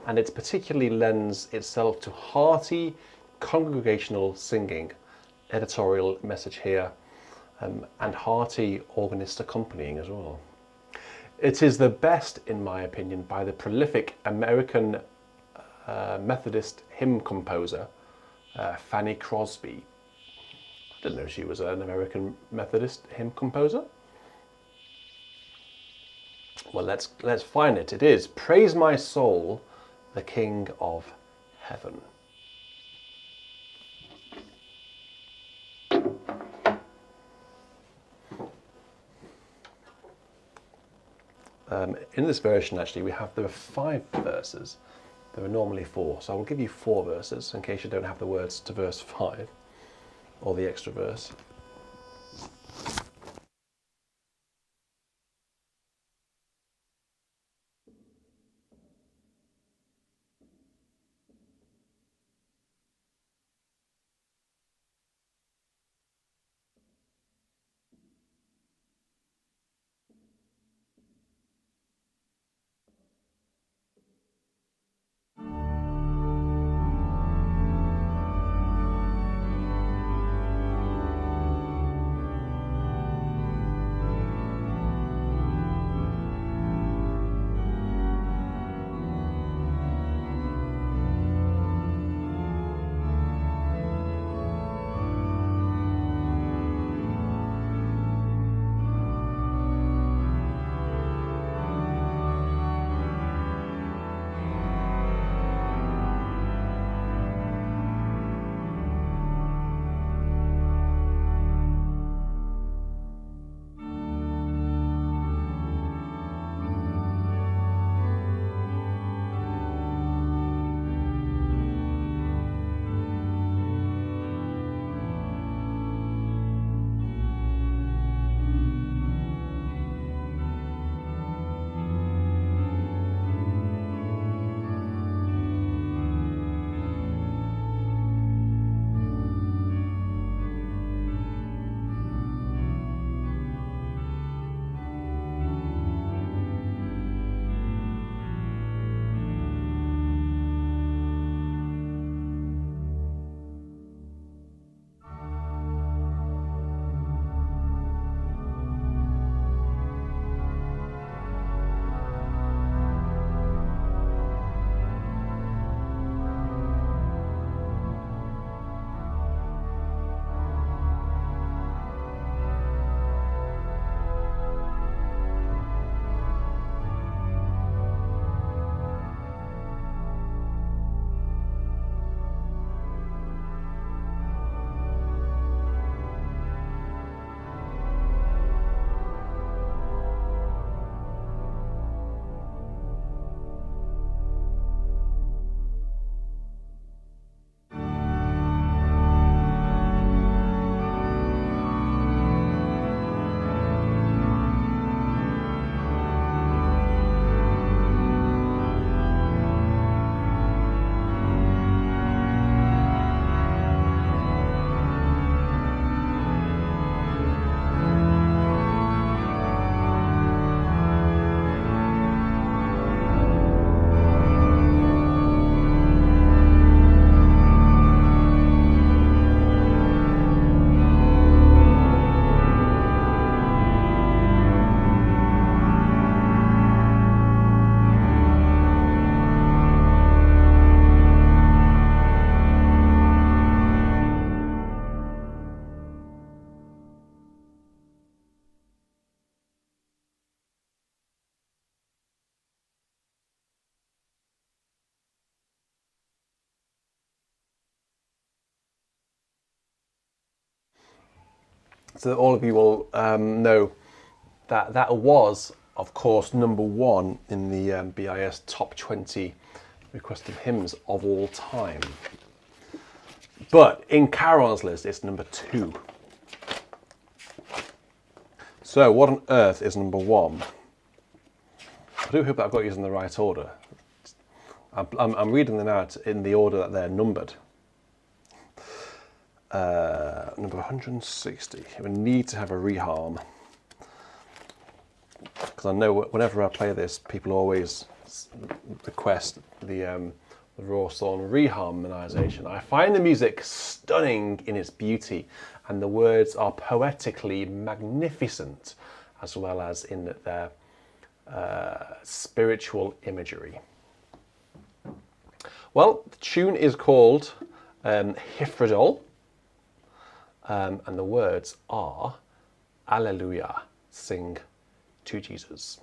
and it particularly lends itself to hearty congregational singing, editorial message here, and hearty organist accompanying as well. It is the best, in my opinion, by the prolific American Methodist hymn composer, Fanny Crosby. I didn't know she was an American Methodist hymn composer. Well, let's find it. It is Praise My Soul, the King of Heaven. In this version, actually, there are 5 verses. There are normally 4, so I will give you 4 verses in case you don't have the words to verse 5 or the extra verse. So that all of you will know that was, of course, number 1 in the BIS Top 20 requested hymns of all time. But in Caron's list, it's number 2. So what on earth is number 1? I do hope that I've got these in the right order. I'm reading them out in the order that they're numbered. Number 160. We need to have a reharm. Because I know whenever I play this, people always request the Rawthorn reharmonisation. I find the music stunning in its beauty, and the words are poetically magnificent, as well as in their spiritual imagery. Well, the tune is called Hyfrydol, and the words are Alleluia, sing to Jesus.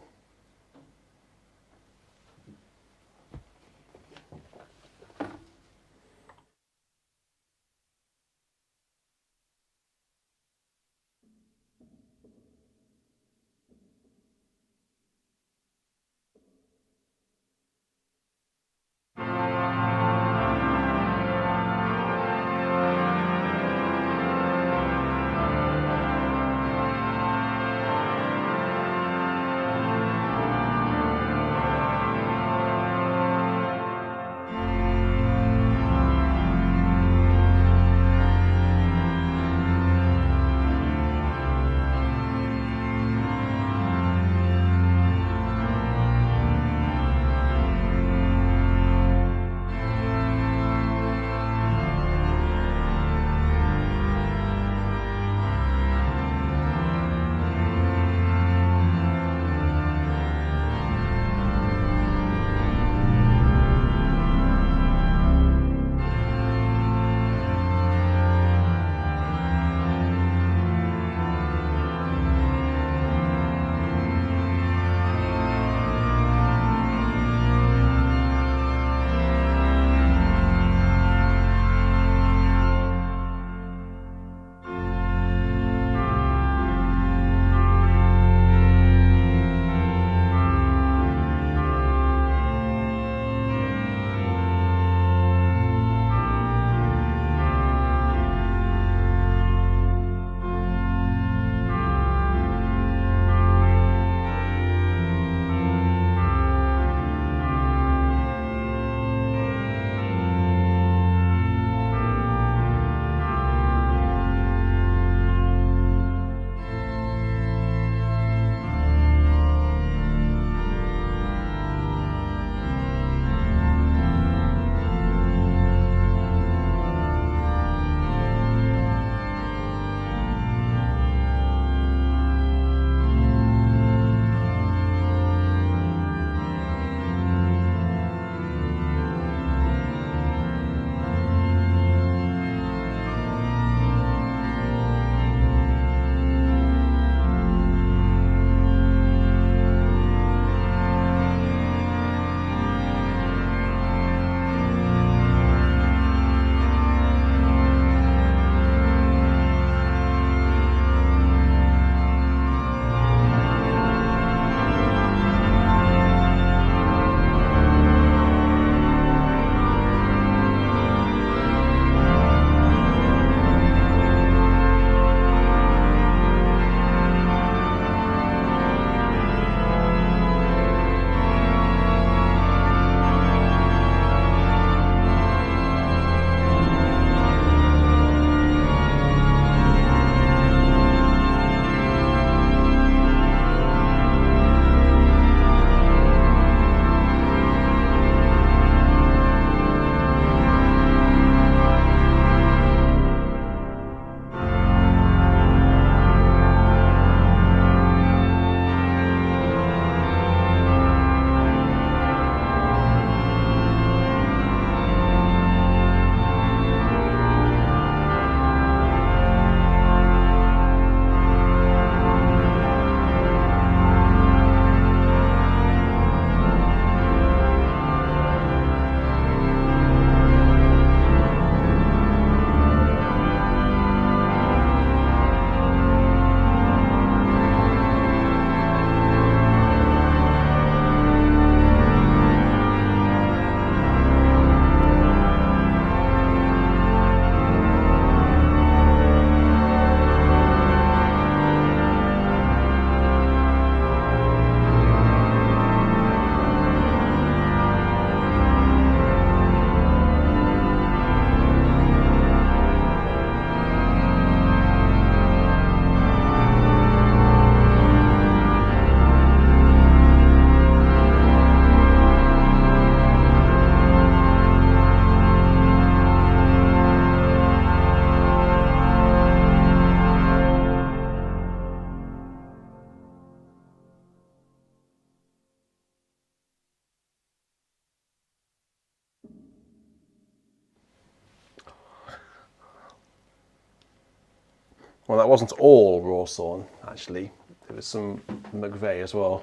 Well, that wasn't all Rawsthorn, actually. There was some McVeigh as well.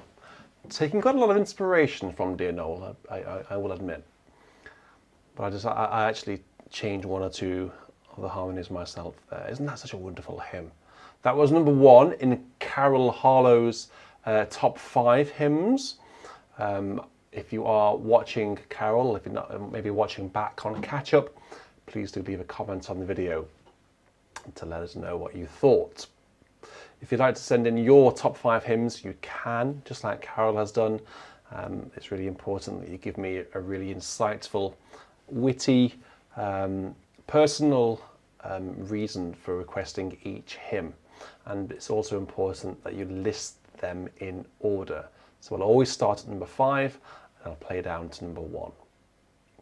Taking quite a lot of inspiration from Dear Noel, I will admit. But I actually changed one or two of the harmonies myself there. Isn't that such a wonderful hymn? That was number 1 in Carol Harlow's top 5 hymns. If you are watching Carol, if you're not maybe watching back on catch up, please do leave a comment on the video to let us know what you thought. If you'd like to send in your top 5 hymns, you can, just like Carol has done. It's really important that you give me a really insightful, witty, personal reason for requesting each hymn. And it's also important that you list them in order. So I'll always start at number 5 and I'll play down to number 1.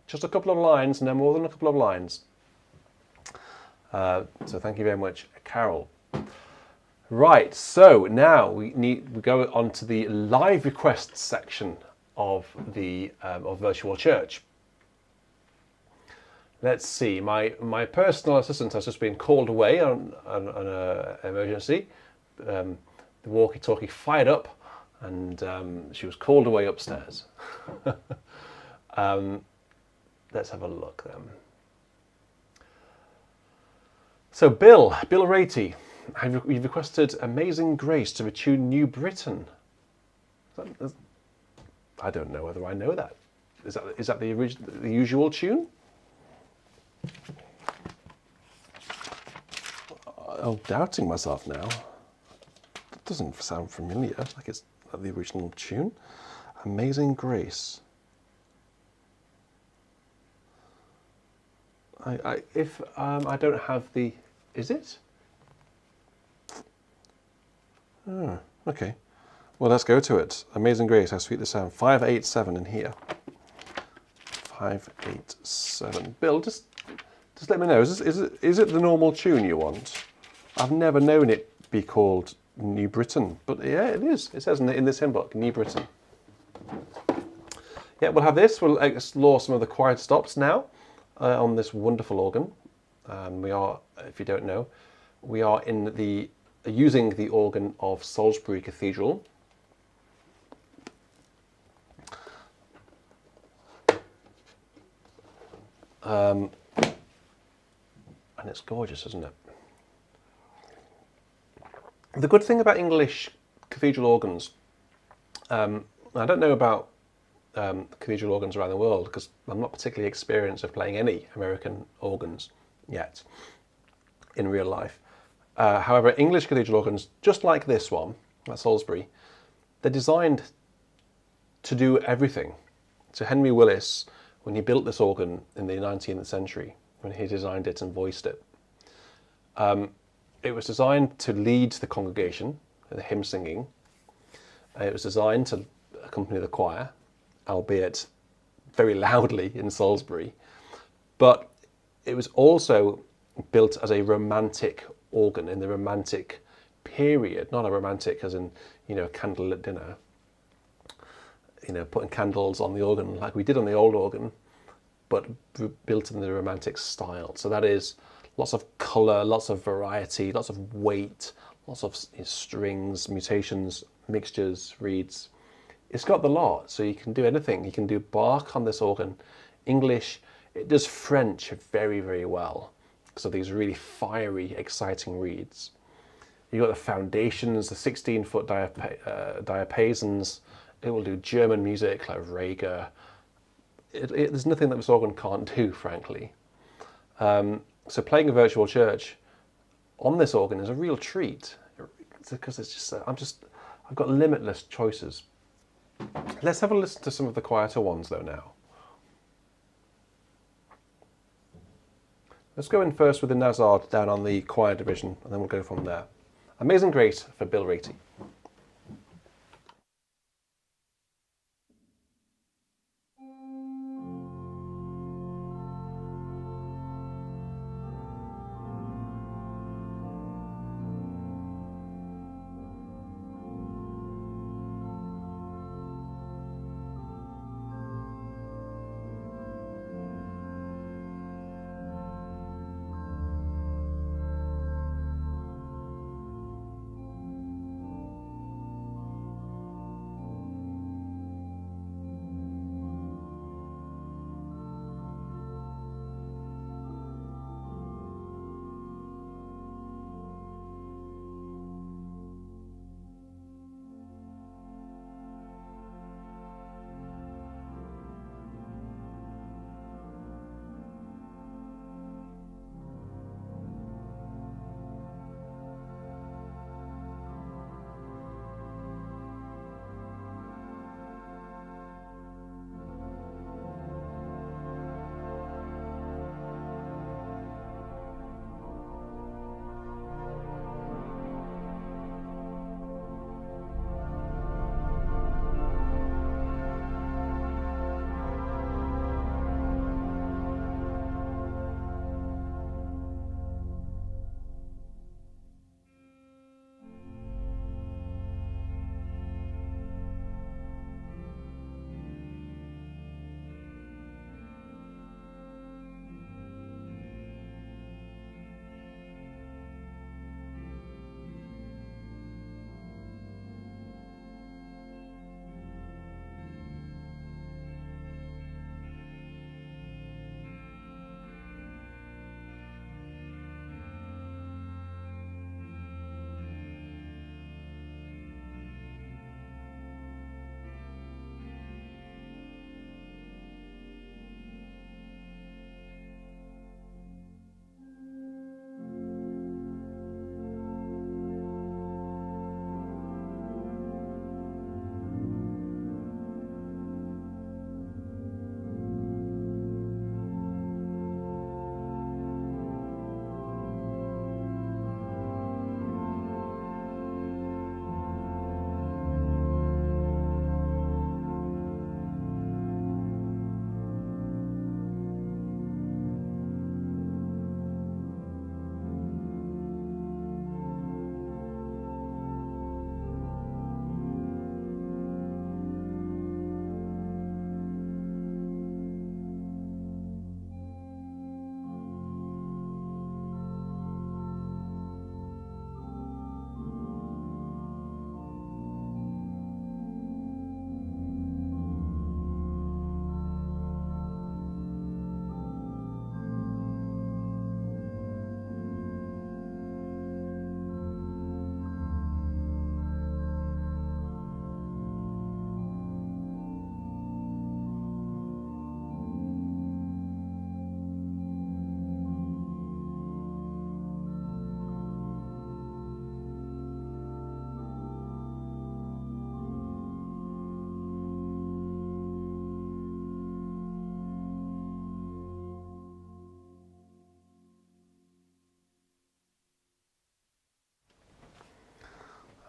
Just a couple of lines, no more than a couple of lines. So thank you very much, Carol. Right, so now we go on to the live requests section of the of Virtual Church. Let's see, my personal assistant has just been called away on an emergency. The walkie-talkie fired up and she was called away upstairs. Let's have a look then. So Bill Ratey, you've requested Amazing Grace to tune New Britain. I don't know whether I know that. Is that the usual tune? I'm doubting myself now. That doesn't sound familiar, like it's the original tune. Amazing Grace. If I don't have the... Is it? Oh, okay. Well, let's go to it. Amazing Grace, how sweet the sound. 587 in here. 587. Bill, just let me know. Is it the normal tune you want? I've never known it be called New Britain, but yeah, it is. It says in this hymn book, New Britain. Yeah, we'll have this. We'll explore some of the quiet stops now on this wonderful organ. We are, if you don't know, we are using the organ of Salisbury Cathedral. And it's gorgeous, isn't it? The good thing about English cathedral organs, I don't know about cathedral organs around the world because I'm not particularly experienced of playing any American organs yet in real life. However, English cathedral organs, just like this one at Salisbury, they're designed to do everything. So Henry Willis, when he built this organ in the 19th century, when he designed it and voiced it, it was designed to lead the congregation, the hymn singing. It was designed to accompany the choir, albeit very loudly in Salisbury. But it was also built as a romantic organ in the romantic period, not a romantic as in, a candlelit dinner, putting candles on the organ like we did on the old organ, but built in the romantic style. So that is lots of colour, lots of variety, lots of weight, lots of strings, mutations, mixtures, reeds. It's got the lot, so you can do anything. You can do Bach on this organ, English. It does French very, very well because of these really fiery, exciting reeds. You've got the foundations, the 16-foot diapasons. It will do German music like Reger. There's nothing that this organ can't do, frankly. So playing a virtual church on this organ is a real treat because it's just I've got limitless choices. Let's have a listen to some of the quieter ones though now. Let's go in first with the Nazard down on the choir division and then we'll go from there. Amazing Grace for Bill Ratey.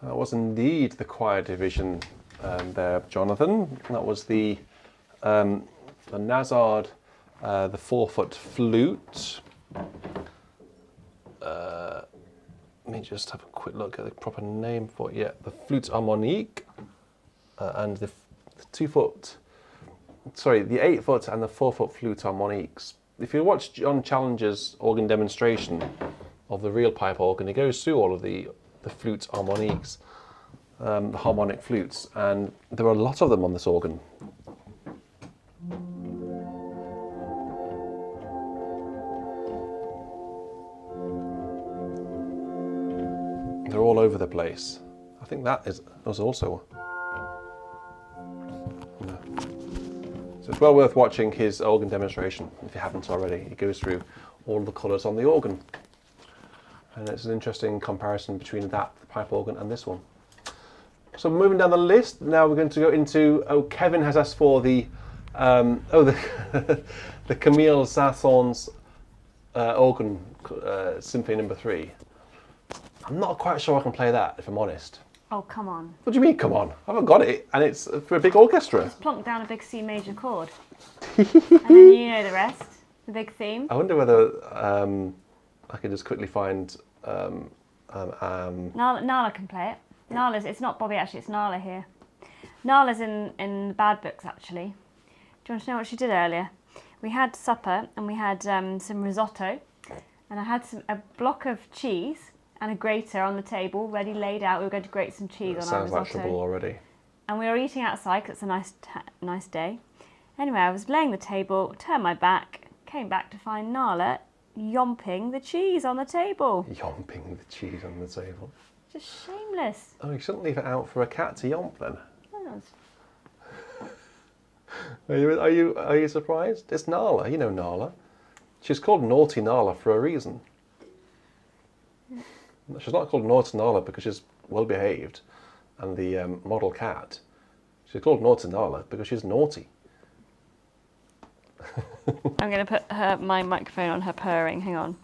That was indeed the choir division there, Jonathan. That was the Nazard, the 4-foot flute. Let me just have a quick look at the proper name for it. Yeah, the flute harmonique and the 2-foot, sorry, the 8-foot and the 4-foot flute harmoniques. If you watch John Challenger's organ demonstration of the real pipe organ, he goes through all of the flute harmoniques, the harmonic flutes, and there are a lot of them on this organ. They're all over the place. I think that was also. No. So it's well worth watching his organ demonstration if you haven't already. He goes through all the colours on the organ. And it's an interesting comparison between that, the pipe organ, and this one. So moving down the list, now we're going to go into, Kevin has asked for the Camille Saint-Saëns organ, Symphony No. 3. I'm not quite sure I can play that, if I'm honest. Oh, come on. What do you mean, come on? I haven't got it, and it's for a big orchestra. Just plonk down a big C major chord. And then you know the rest, the big theme. I wonder whether I could just quickly find... Nala can play it. Nala's, it's not Bobby actually, it's Nala here. Nala's in the bad books actually. Do you want to know what she did earlier? We had supper and we had some risotto, and I had a block of cheese and a grater on the table ready laid out. We were going to grate some cheese on our risotto. Sounds like trouble already. And we were eating outside because it's a nice day. Anyway, I was laying the table, turned my back, came back to find Nala yomping the cheese on the table. Yomping the cheese on the table. Just shameless. Oh, you shouldn't leave it out for a cat to yomp then. Are you surprised? It's Nala, you know Nala. She's called Naughty Nala for a reason. She's not called Naughty Nala because she's well behaved and the model cat. She's called Naughty Nala because she's naughty. I'm going to put my microphone on her purring. Hang on.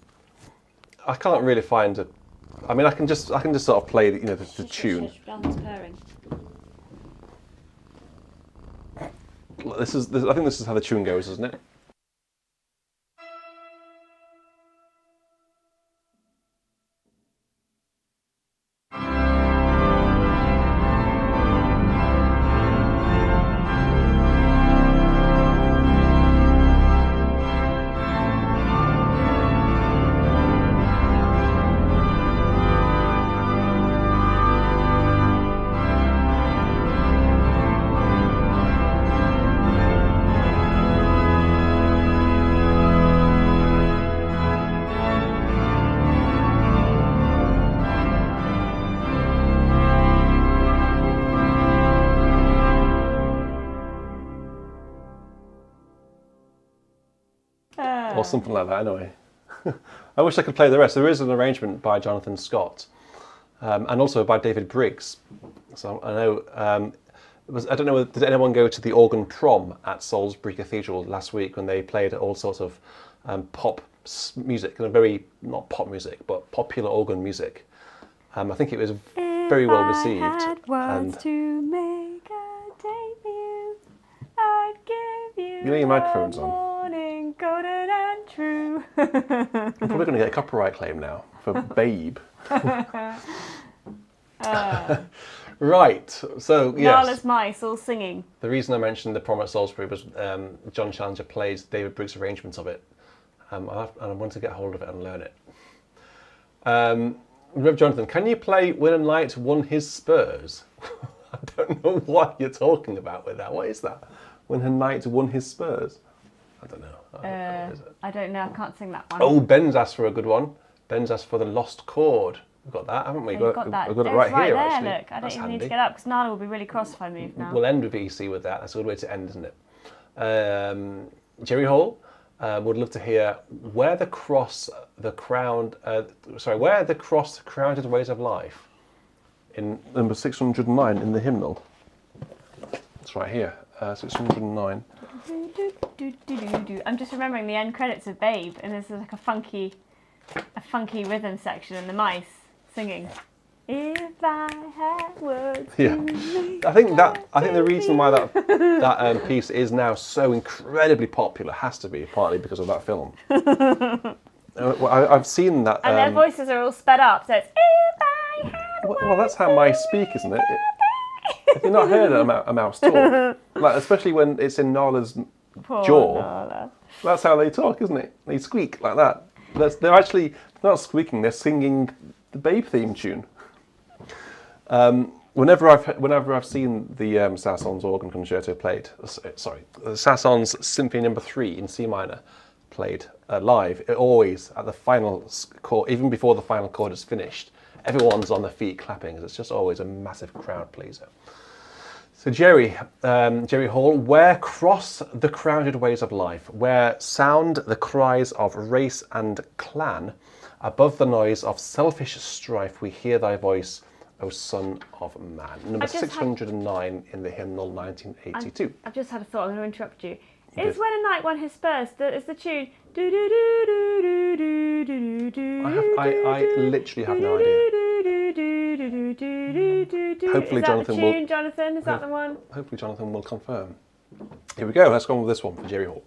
I can't really find a. I mean, I can just sort of play the tune. Purring. I think this is how the tune goes, isn't it? Or something like that, anyway. I wish I could play the rest. There is an arrangement by Jonathan Scott and also by David Briggs. So I know, I don't know, did anyone go to the organ prom at Salisbury Cathedral last week when they played all sorts of pop music, and very, not pop music, but popular organ music. I think it was very well received. If I had words to make a debut, I'd give you know your microphone's on. Morning, golden and true. I'm probably going to get a copyright claim now for Babe. Right, so yes. Nala's mice all singing. The reason I mentioned the prom at Salisbury was John Challenger plays David Briggs' arrangements of it. And I want to get hold of it and learn it. Rev Jonathan, can you play When a Knight Won His Spurs? I don't know what you're talking about with that. What is that? When a Knight Won His Spurs? I don't know. I don't know. I can't sing that one. Oh, Ben's asked for a good one. Ben's asked for The Lost Chord. We've got that, haven't we? You've got that. We've got it It's right here, there, actually. Look, I don't That's even handy. need to get up because Nala will be really cross if I move now. We'll end with EC with that. That's a good way to end, isn't it? Jerry Hall would love to hear where the cross crowned ways of life in number 609 in the hymnal. It's right here, 609. I'm just remembering the end credits of Babe, and this is like a funky rhythm section and the mice singing. If I had words. Yeah, I think the reason why that piece is now so incredibly popular has to be partly because of that film. I've seen that. And their voices are all sped up, so it's if I had well, that's how mice speak, isn't it? Have you not heard a mouse talk? Like, especially when it's in Nala's jaw. Nala. That's how they talk, isn't it? They squeak like that. They're actually not squeaking; they're singing the Babe theme tune. Whenever I've seen the Saint-Saëns organ concerto played, the Saint-Saëns Symphony No. 3 in C minor played live, it always at the final chord, even before the final chord is finished, everyone's on their feet clapping. It's just always a massive crowd pleaser. So Jerry Hall, where cross the crowded ways of life, where sound the cries of race and clan, above the noise of selfish strife, we hear thy voice, O Son of Man. Number 609 in the hymnal 1982. I've just had a thought, I'm going to interrupt you. Is When a Knight Won His Spurs, is the tune do do do do do do do do. I literally have no idea. Hopefully Jonathan will. Jonathan, is that the one? Hopefully Jonathan will confirm. Here we go. Let's go on with this one for Jerry Hall.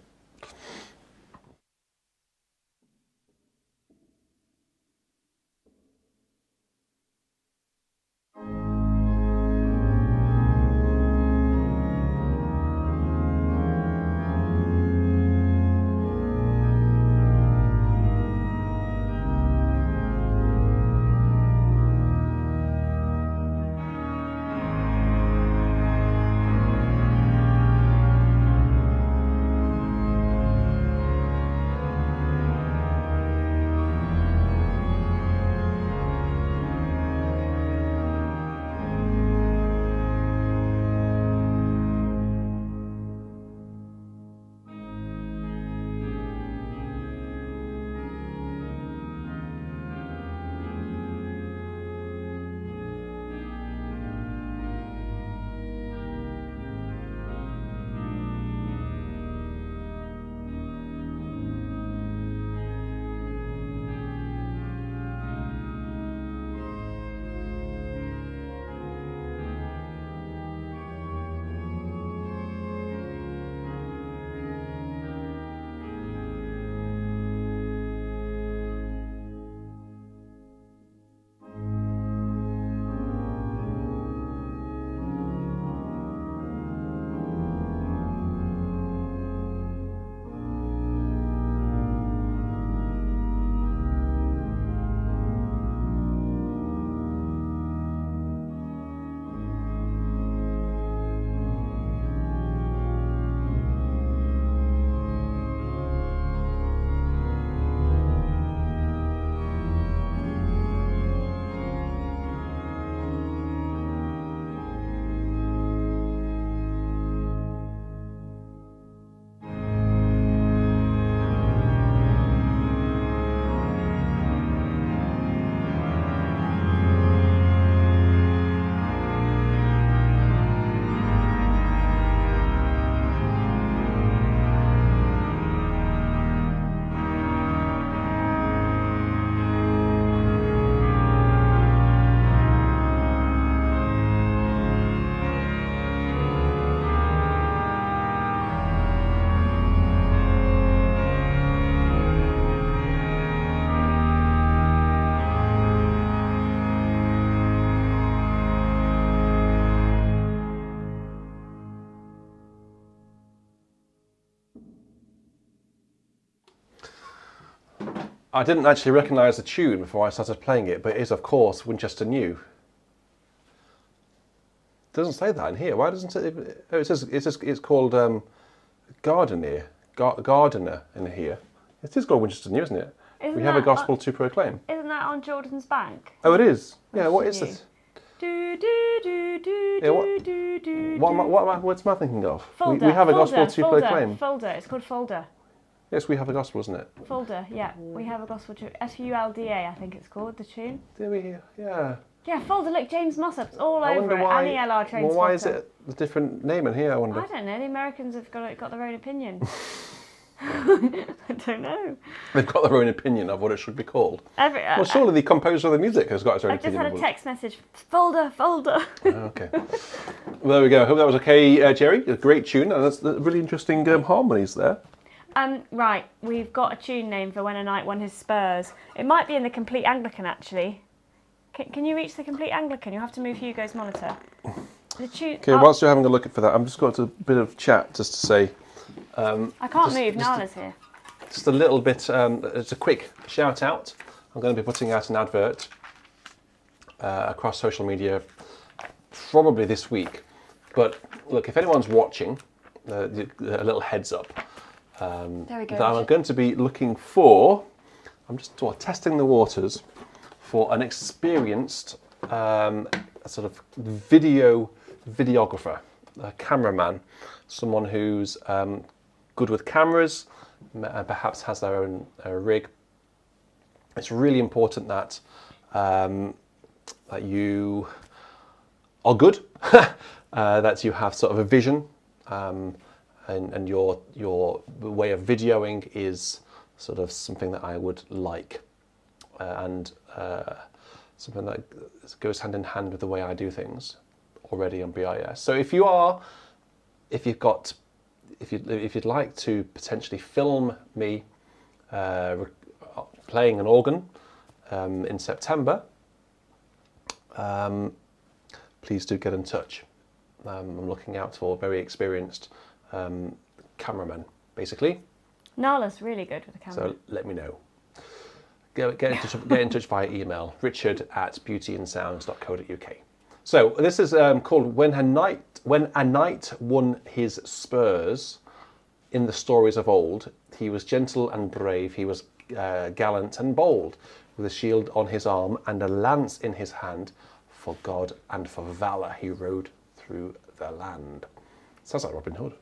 I didn't actually recognise the tune before I started playing it, but it is, of course, Winchester New. It doesn't say that in here. Why doesn't it? Oh, it says it's called Gardiner. Gardiner in here. It is called Winchester New, isn't it? We have a gospel to proclaim. Isn't that on Jordan's Bank? Oh, it is. Yeah. What is it? What's am I thinking of? Fulda, we have a gospel to proclaim. Fulda. It's called Fulda. Yes, we have a gospel, isn't it? Fulda, yeah. We have a gospel to Fulda, I think it's called, the tune. Do we? Yeah. Yeah, Fulda, look, James Mossop's all over it. Why, and the Ellor train why is it a different name in here, I wonder? I don't know, the Americans have got their own opinion. I don't know. They've got their own opinion of what it should be called. Well, surely the composer of the music has got his own opinion. I just had a text message. Fulda. Okay. Well, there we go. I hope that was okay, Jerry. A great tune, and that's really interesting harmonies there. Right, we've got a tune name for When a Knight Won His Spurs. It might be in the Complete Anglican, actually. Can you reach the Complete Anglican? You'll have to move Hugo's monitor. The tune. Okay, whilst you're having a look for that, I'm just got a bit of chat just to say. I can't move. Nala's here. Just a little bit. It's a quick shout out. I'm going to be putting out an advert across social media probably this week. But look, if anyone's watching, a little heads up. There we go. That I'm going to be looking for. I'm just testing the waters for an experienced sort of videographer, a cameraman, someone who's good with cameras, perhaps has their own rig. It's really important that that you are good, that you have sort of a vision, and your way of videoing is sort of something that I would like, and something that goes hand in hand with the way I do things already on BIS. So if you'd like to potentially film me playing an organ in September, please do get in touch. I'm looking out for very experienced cameramen, basically. Nala's really good with the camera. So let me know. Get in touch via email, richard@beautyandsounds.co.uk. So this is called When a Knight Won His Spurs. In the stories of old, he was gentle and brave, he was gallant and bold, with a shield on his arm and a lance in his hand. For God and for valour he rode through the land. Sounds like Robin Hood.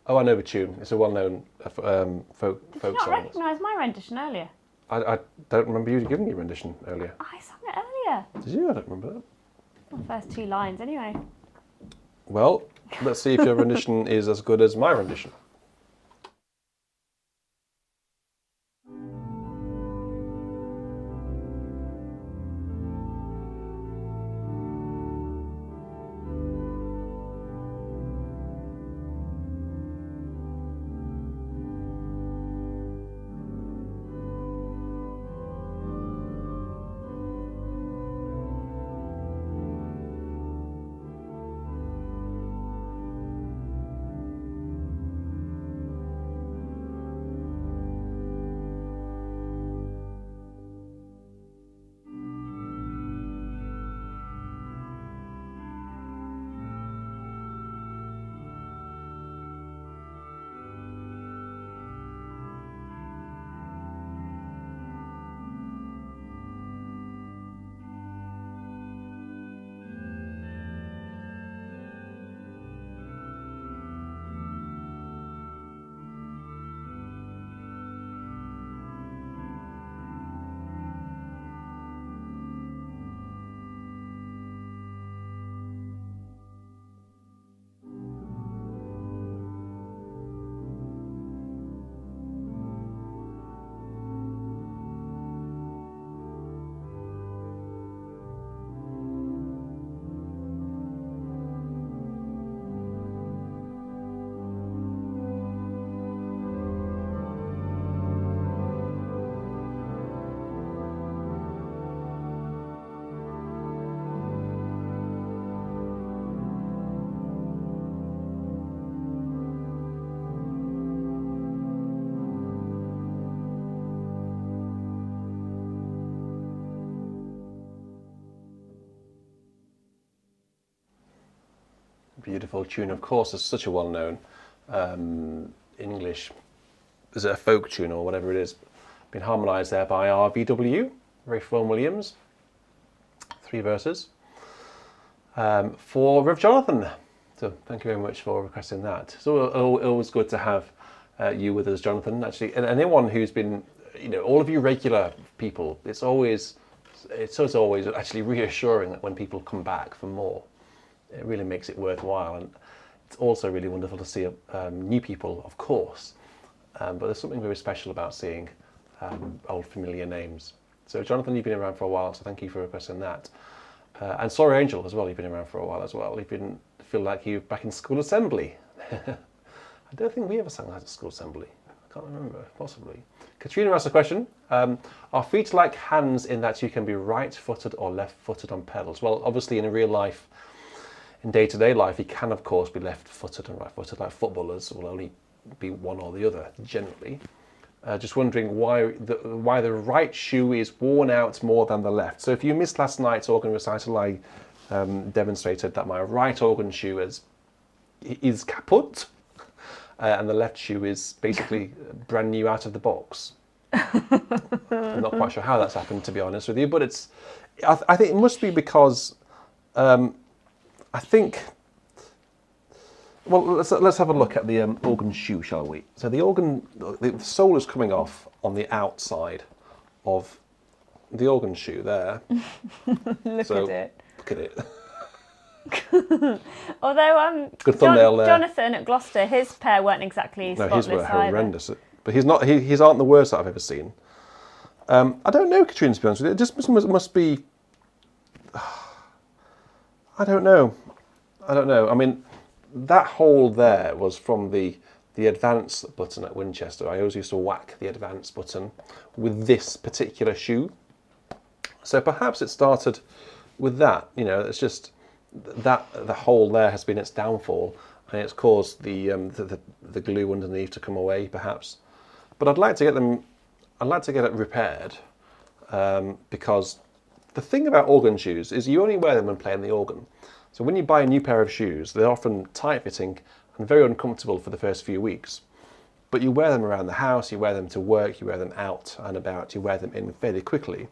Oh, I know the tune. It's a well-known folk Did song. you not recognise my rendition earlier? I don't remember you giving your rendition earlier. I sang it earlier. Did you? I don't remember that. The first two lines, anyway. Well, let's see if your rendition is as good as my rendition. Beautiful tune, of course. It's such a well-known English, is it a folk tune or whatever it is, been harmonised there by our VW, Ralph Vaughan Williams. 3 verses for Rev Jonathan. So thank you very much for requesting that. It's always good to have you with us, Jonathan. Actually, and anyone who's been, all of you regular people. It's always actually reassuring that when people come back for more. It really makes it worthwhile, and it's also really wonderful to see new people, of course. But there's something very special about seeing old familiar names. So Jonathan, you've been around for a while, so thank you for requesting that. And sorry, Angel, as well, you've been around for a while as well. You didn't feel like you were back in school assembly. I don't think we ever sang that at school assembly. I can't remember, possibly. Katrina asked a question. Are feet like hands in that you can be right-footed or left-footed on pedals? Well, obviously in real life, in day-to-day life, you can, of course, be left-footed and right-footed. Like footballers will only be one or the other, generally. Just wondering why the right shoe is worn out more than the left. So if you missed last night's organ recital, I demonstrated that my right organ shoe is kaput, and the left shoe is basically brand new out of the box. I'm not quite sure how that's happened, to be honest with you, but I think it must be because I think. Well, let's have a look at the organ shoe, shall we? So the sole is coming off on the outside of the organ shoe there. Look at it. Look at it. Although good thumbnail there. Jonathan at Gloucester, his pair weren't exactly spotless. No, his were either. horrendous. But his aren't the worst that I've ever seen. I don't know, Katrina, to be honest with you. It just must be. I don't know. I mean, that hole there was from the advance button at Winchester. I always used to whack the advance button with this particular shoe. So perhaps it started with that. You know, it's just that the hole there has been its downfall, and it's caused the glue underneath to come away, perhaps. But I'd like to get it repaired, because the thing about organ shoes is you only wear them when playing the organ. So when you buy a new pair of shoes, they're often tight-fitting and very uncomfortable for the first few weeks. But you wear them around the house, you wear them to work, you wear them out and about, you wear them in fairly quickly.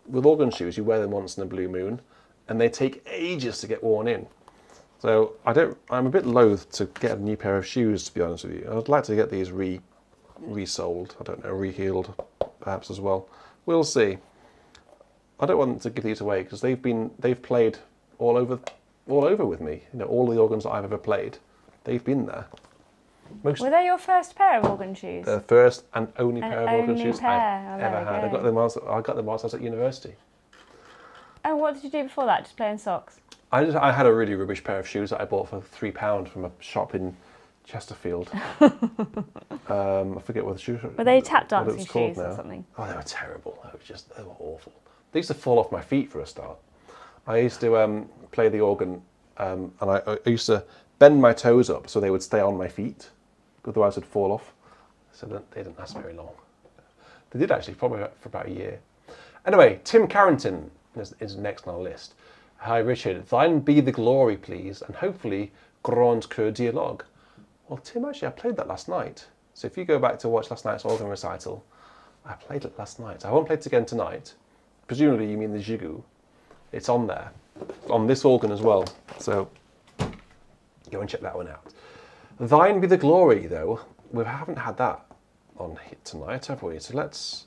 With organ shoes, you wear them once in a blue moon, and they take ages to get worn in. So I'm a bit loath to get a new pair of shoes, to be honest with you. I'd like to get these resold, I don't know, rehealed perhaps as well. We'll see. I don't want to give these away because they've played all over with me. You know, all the organs that I've ever played, they've been there. Were they your first pair of organ shoes? The first and only pair of organ shoes pair. I've ever had. I got them whilst I was at university. And what did you do before that? Just play in socks? I had a really rubbish pair of shoes that I bought for £3 from a shop in Chesterfield. I forget what the shoes were. They tap dancing shoes or something? Oh, they were terrible. They were awful. They used to fall off my feet for a start. I used to play the organ, and I used to bend my toes up so they would stay on my feet, otherwise they'd fall off. So they didn't last very long. They did actually, probably for about a year. Anyway, Tim Carrington is next on our list. Hi Richard, thine be the glory please, and hopefully grand cœur dialogue. Well Tim, actually I played that last night. So if you go back to watch last night's organ recital, I played it last night. I won't play it again tonight. Presumably you mean the jigu. It's on there, on this organ as well. So go and check that one out. Thine be the glory though, we haven't had that on tonight, have we? So let's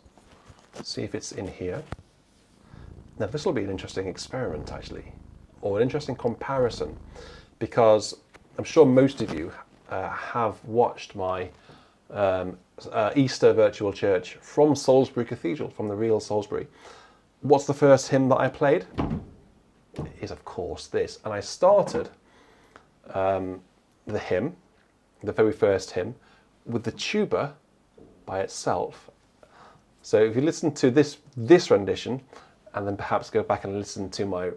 see if it's in here. Now this will be an interesting experiment actually, or an interesting comparison, because I'm sure most of you have watched my Easter virtual church from Salisbury Cathedral, from the real Salisbury. What's the first hymn that I played? It is of course this, and I started the hymn, the very first hymn, with the tuba by itself. So if you listen to this rendition, and then perhaps go back and listen to my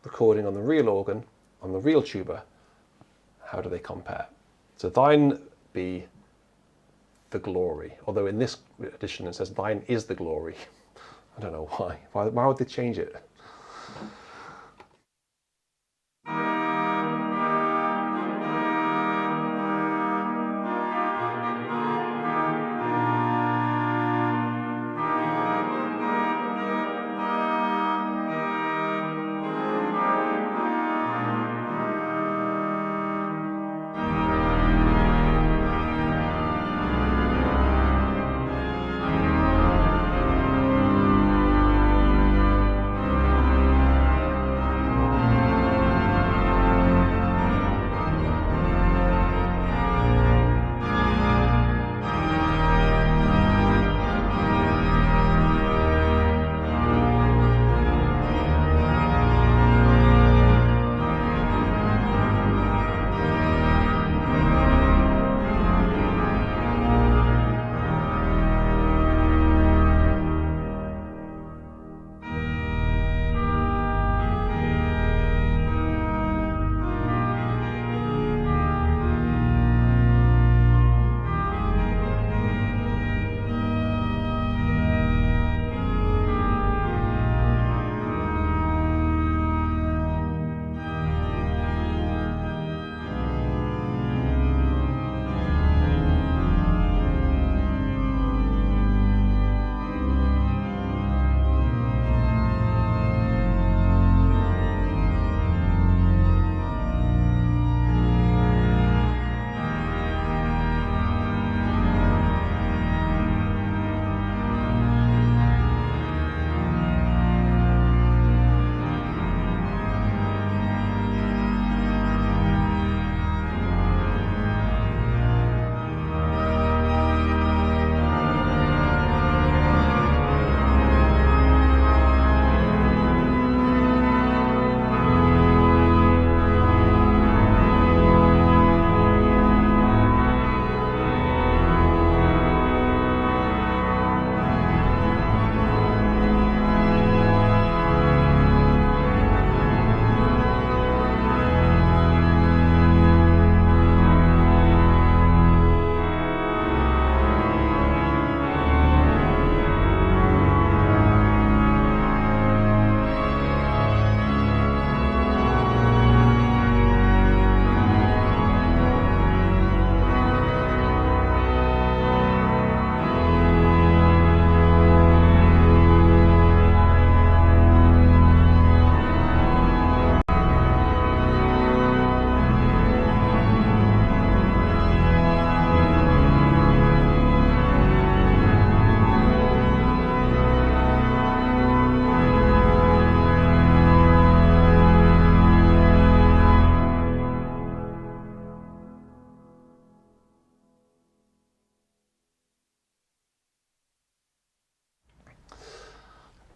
recording on the real organ, on the real tuba, how do they compare? So thine be the glory, although in this edition it says thine is the glory. I don't know why. Why would they change it?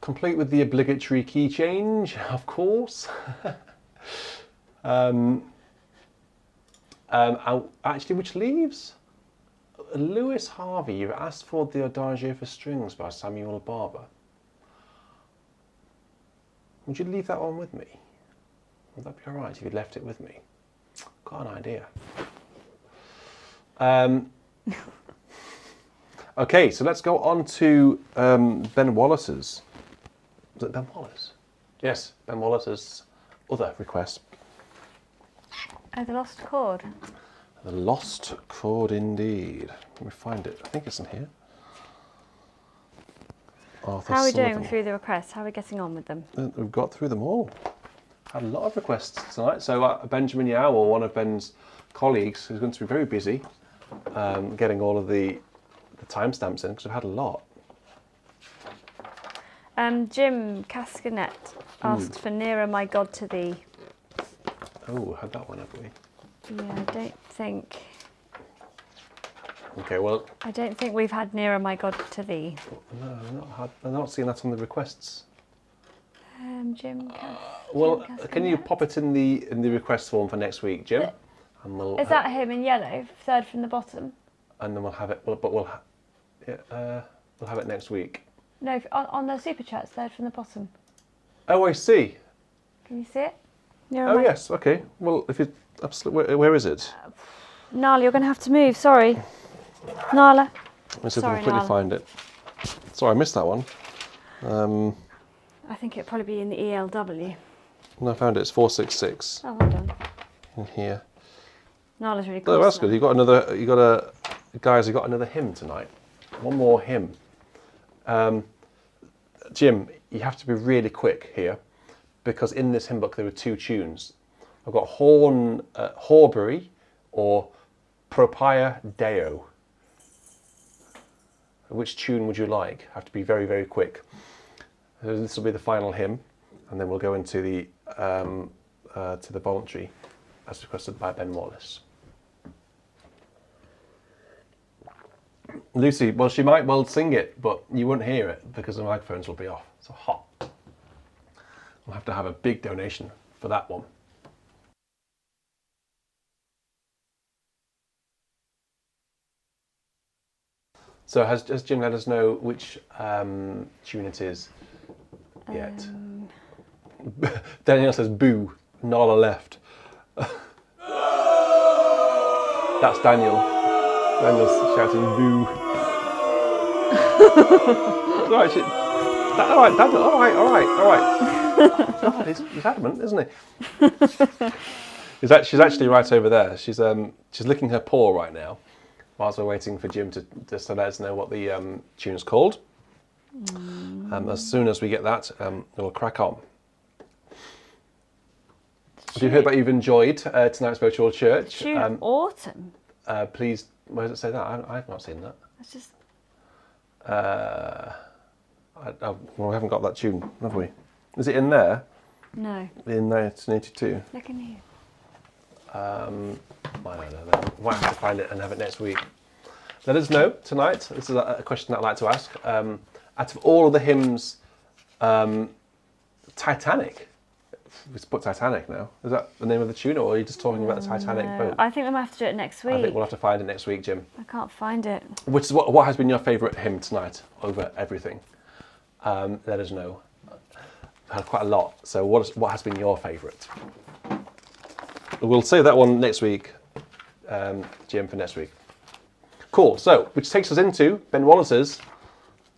complete with the obligatory key change, of course. Actually, which leaves Lewis Harvey. You've asked for the Adagio for Strings by Samuel Barber. Would you leave that one with me? Would that be all right if you left it with me? Got an idea. Okay, so let's go on to Ben Wallace's. Was it Ben Wallace? Yes, Ben Wallace's other request. Oh, the lost chord. The lost chord, indeed. Let me find it. I think it's in here. Arthur How are we Sullivan. doing through the requests? How are we getting on with them? We've got through them all. Had a lot of requests tonight. So Benjamin Yao, or one of Ben's colleagues, who's going to be very busy getting all of the timestamps in, because we've had a lot. Jim Cascanet asked for Nearer My God to Thee. Oh, had that one, have we? Yeah, I don't think... Okay, well... I don't think we've had Nearer My God to Thee. No, I'm not seeing that on the requests. Jim Well, Cascanet. can you pop it in the request form for next week, Jim? And we'll Is that him in yellow, third from the bottom? And then we'll have it. We'll have it next week. No, on the super chats, third from the bottom. Oh, I see. Can you see it? Oh yes. Okay. Well, if it absolutely, where is it? Nala, you're going to have to move. Sorry, Nala. Let me see if I can quickly find it. Sorry, I missed that one. I think it'd probably be in the ELW. No, I found it. It's 466 Oh, well done. in here. Nala's really good. Oh, that's good. You got another hymn tonight. One more hymn. Jim, you have to be really quick here, because in this hymn book there were two tunes. I've got Horbury or Propia Deo. Which tune would you like? Have to be very, very quick. This will be the final hymn, and then we'll go into the to the voluntary, as requested by Ben Wallace. Lucy, well, she might well sing it, but you won't hear it because the microphones will be off. It's hot. We'll have to have a big donation for that one. So has Jim let us know which tune it is yet? Danielle says boo, Nala left. That's Daniel. Daniel's shouting boo. All right, Daniel. All right. God, he's adamant, isn't he? She's actually right over there. She's licking her paw right now, whilst we're waiting for Jim to let us know what the tune's called. As soon as we get that, we'll crack on. Do you hope that you've enjoyed tonight's virtual church? Tune Autumn. Please, where does it say that? I've not seen that. It's just... well, we haven't got that tune, have we? Is it in there? No. In 1982? Look in here. I don't know then. We'll have to find it and have it next week. Let us know tonight. This is a question that I'd like to ask. Out of all of the hymns, Titanic. Let's put Titanic now. Is that the name of the tune, or are you just talking about the Titanic boat? I think we might have to do it next week. I think we'll have to find it next week, Jim. I can't find it. Which is what has been your favourite hymn tonight over everything? Let us know. I've had quite a lot. So what has been your favourite? We'll save that one next week, Jim, for next week. Cool. So, which takes us into Ben Wallace's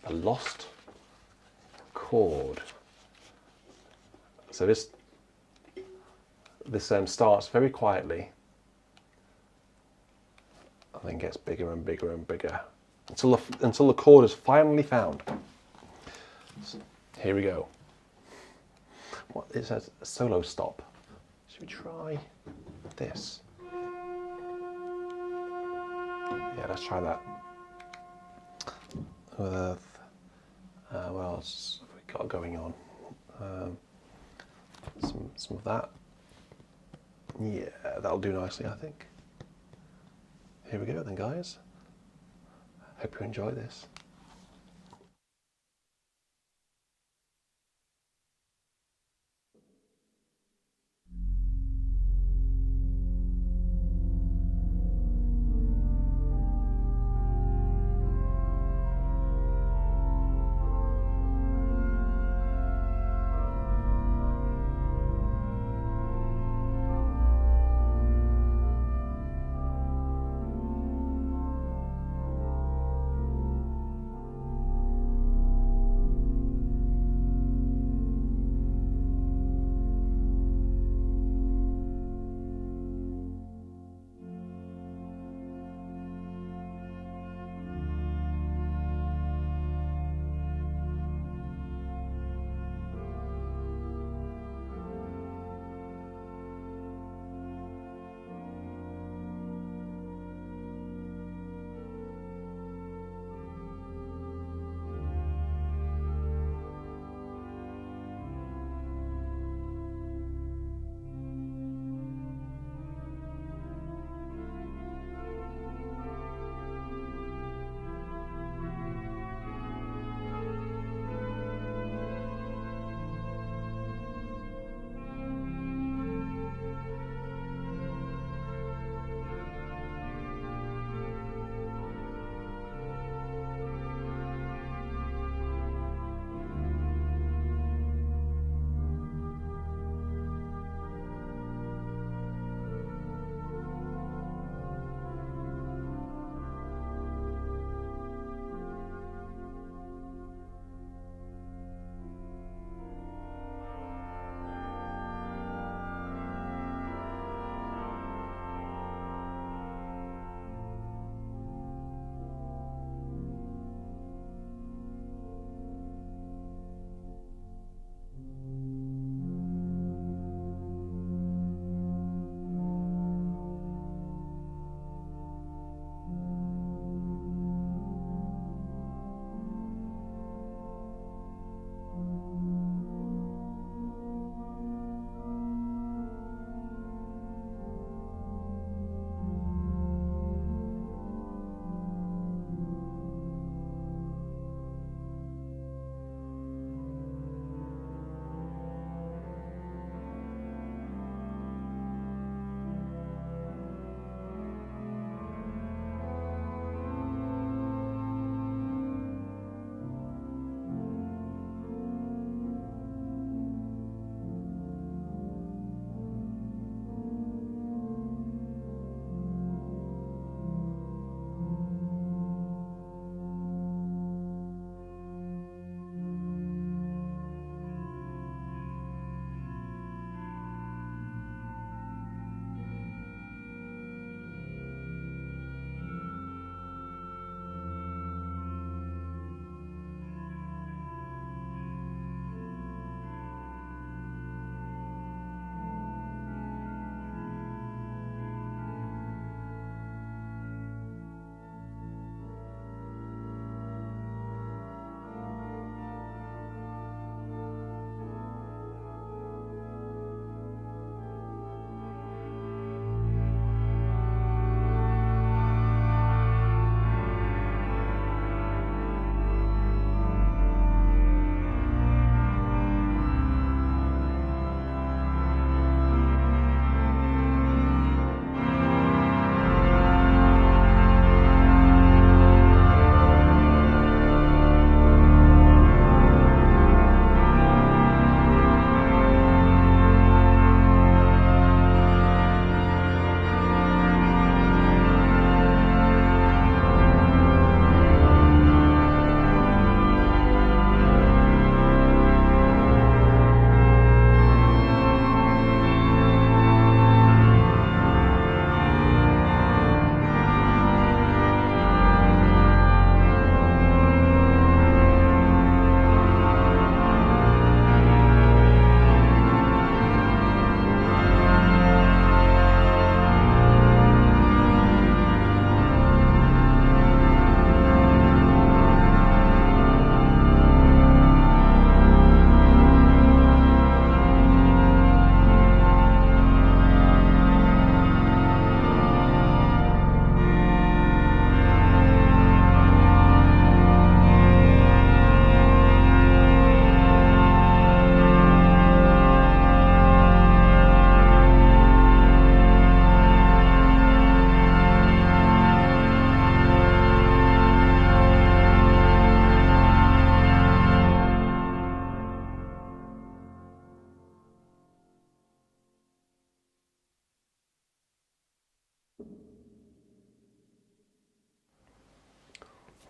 The Lost Chord. So this starts very quietly, and then gets bigger and bigger and bigger until the chord is finally found. So, here we go. What it says, a solo stop. Should we try this? Yeah, let's try that. With what else have we got going on? Some of that. Yeah, that'll do nicely, I think. Here we go then, guys. Hope you enjoy this.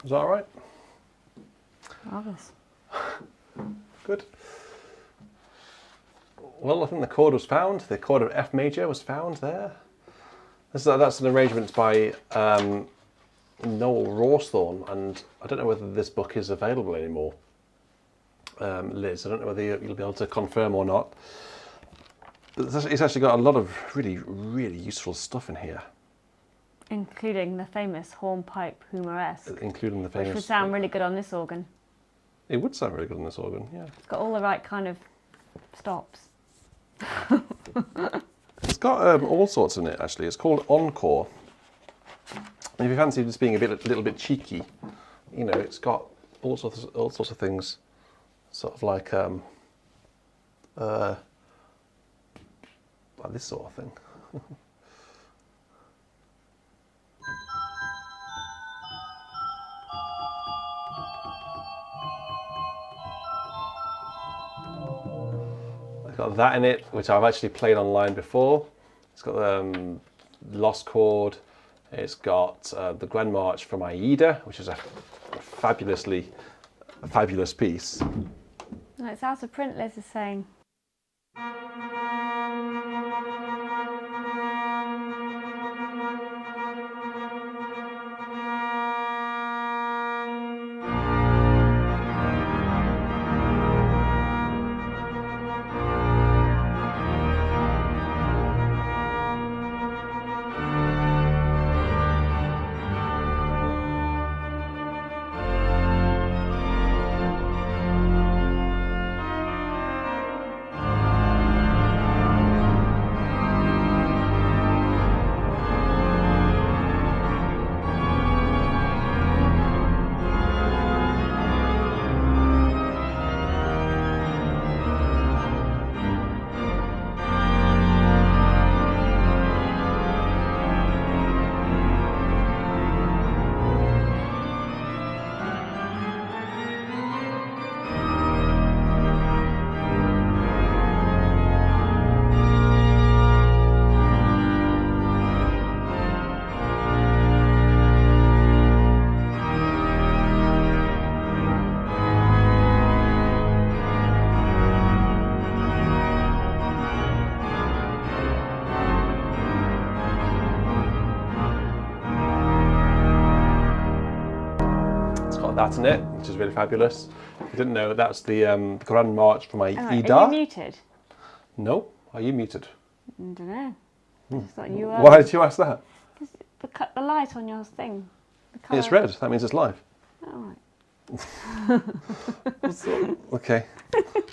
Is that all right? Marvellous. Good. Well, I think the chord was found. The chord of F major was found there. That's an arrangement by Noel Rawsthorne, and I don't know whether this book is available anymore. Liz, I don't know whether you'll be able to confirm or not. But it's actually got a lot of really, really useful stuff in here. Including the famous hornpipe humoresque. Including the famous... Which would sound really good on this organ. It would sound really good on this organ, yeah. It's got all the right kind of stops. It's got all sorts in it, actually. It's called Encore. And if you fancy just being a little bit cheeky, you know, it's got all sorts of things, sort of like this sort of thing. It's got that in it, which I've actually played online before. It's got the Lost Chord. It's got the Grand March from Aida, which is a fabulous piece. No, it's out of print, Liz is saying. That in it, which is really fabulous. If you didn't know, that's the Grand March from Aida. Are you muted? No, are you muted? I don't know. I just thought you were. Why did you ask that? The light on your thing. It's red, that means it's live. Oh, right. Okay.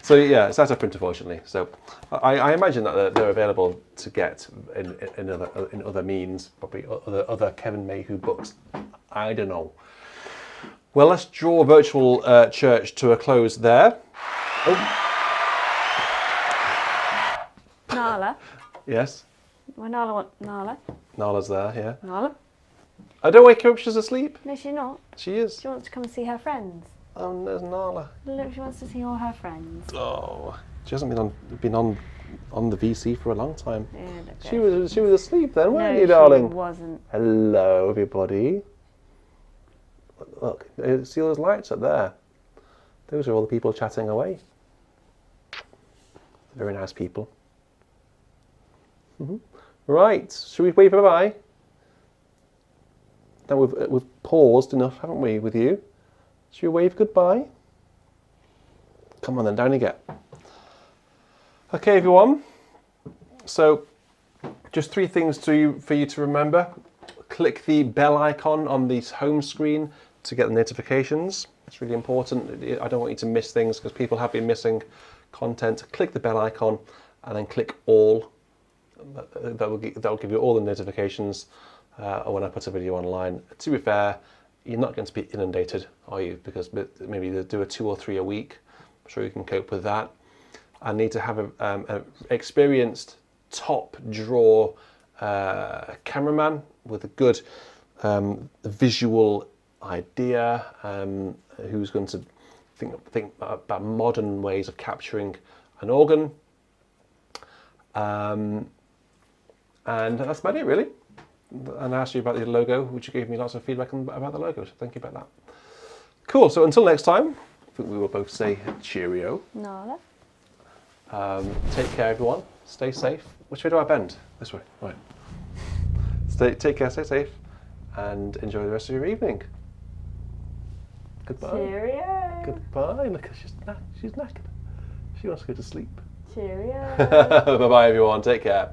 So yeah, it's out of print unfortunately. So I imagine that they're available to get in other means, probably other Kevin Mayhew books. I don't know. Well, let's draw virtual church to a close there. Oh. Nala. Yes. Well, Nala. Nala's there, yeah. Nala. I don't wake her up, she's asleep. No, she's not. She is. She wants to come and see her friends. Oh, there's Nala. Look, she wants to see all her friends. Oh, she hasn't been on the VC for a long time. Yeah, she was asleep then, weren't you, she darling? Wasn't. Hello, everybody. Look, see those lights up there? Those are all the people chatting away. Very nice people. Right, should we wave bye-bye? Now we've paused enough, haven't we, with you? Should we wave goodbye? Come on then, down you get. Okay, everyone. So, just 3 things for you to remember. Click the bell icon on the home screen to get the notifications. It's really important. I don't want you to miss things because people have been missing content. Click the bell icon and then click all. That will give you all the notifications when I put a video online. To be fair, you're not going to be inundated, are you? Because maybe they do a 2 or 3 a week. I'm sure you can cope with that. I need to have an experienced top draw cameraman with a good visual idea, who's going to think about modern ways of capturing an organ, and that's about it really. And I asked you about the logo, which you gave me lots of feedback about the logo, so thank you about that. Cool. So until next time, I think we will both say cheerio. Nala. Take care, everyone. Stay safe. Which way do I bend? This way. Right. Take care, stay safe, and enjoy the rest of your evening. Goodbye. Cheerio. Goodbye. Look, she's knackered. She wants to go to sleep. Cheerio. Bye-bye, everyone. Take care.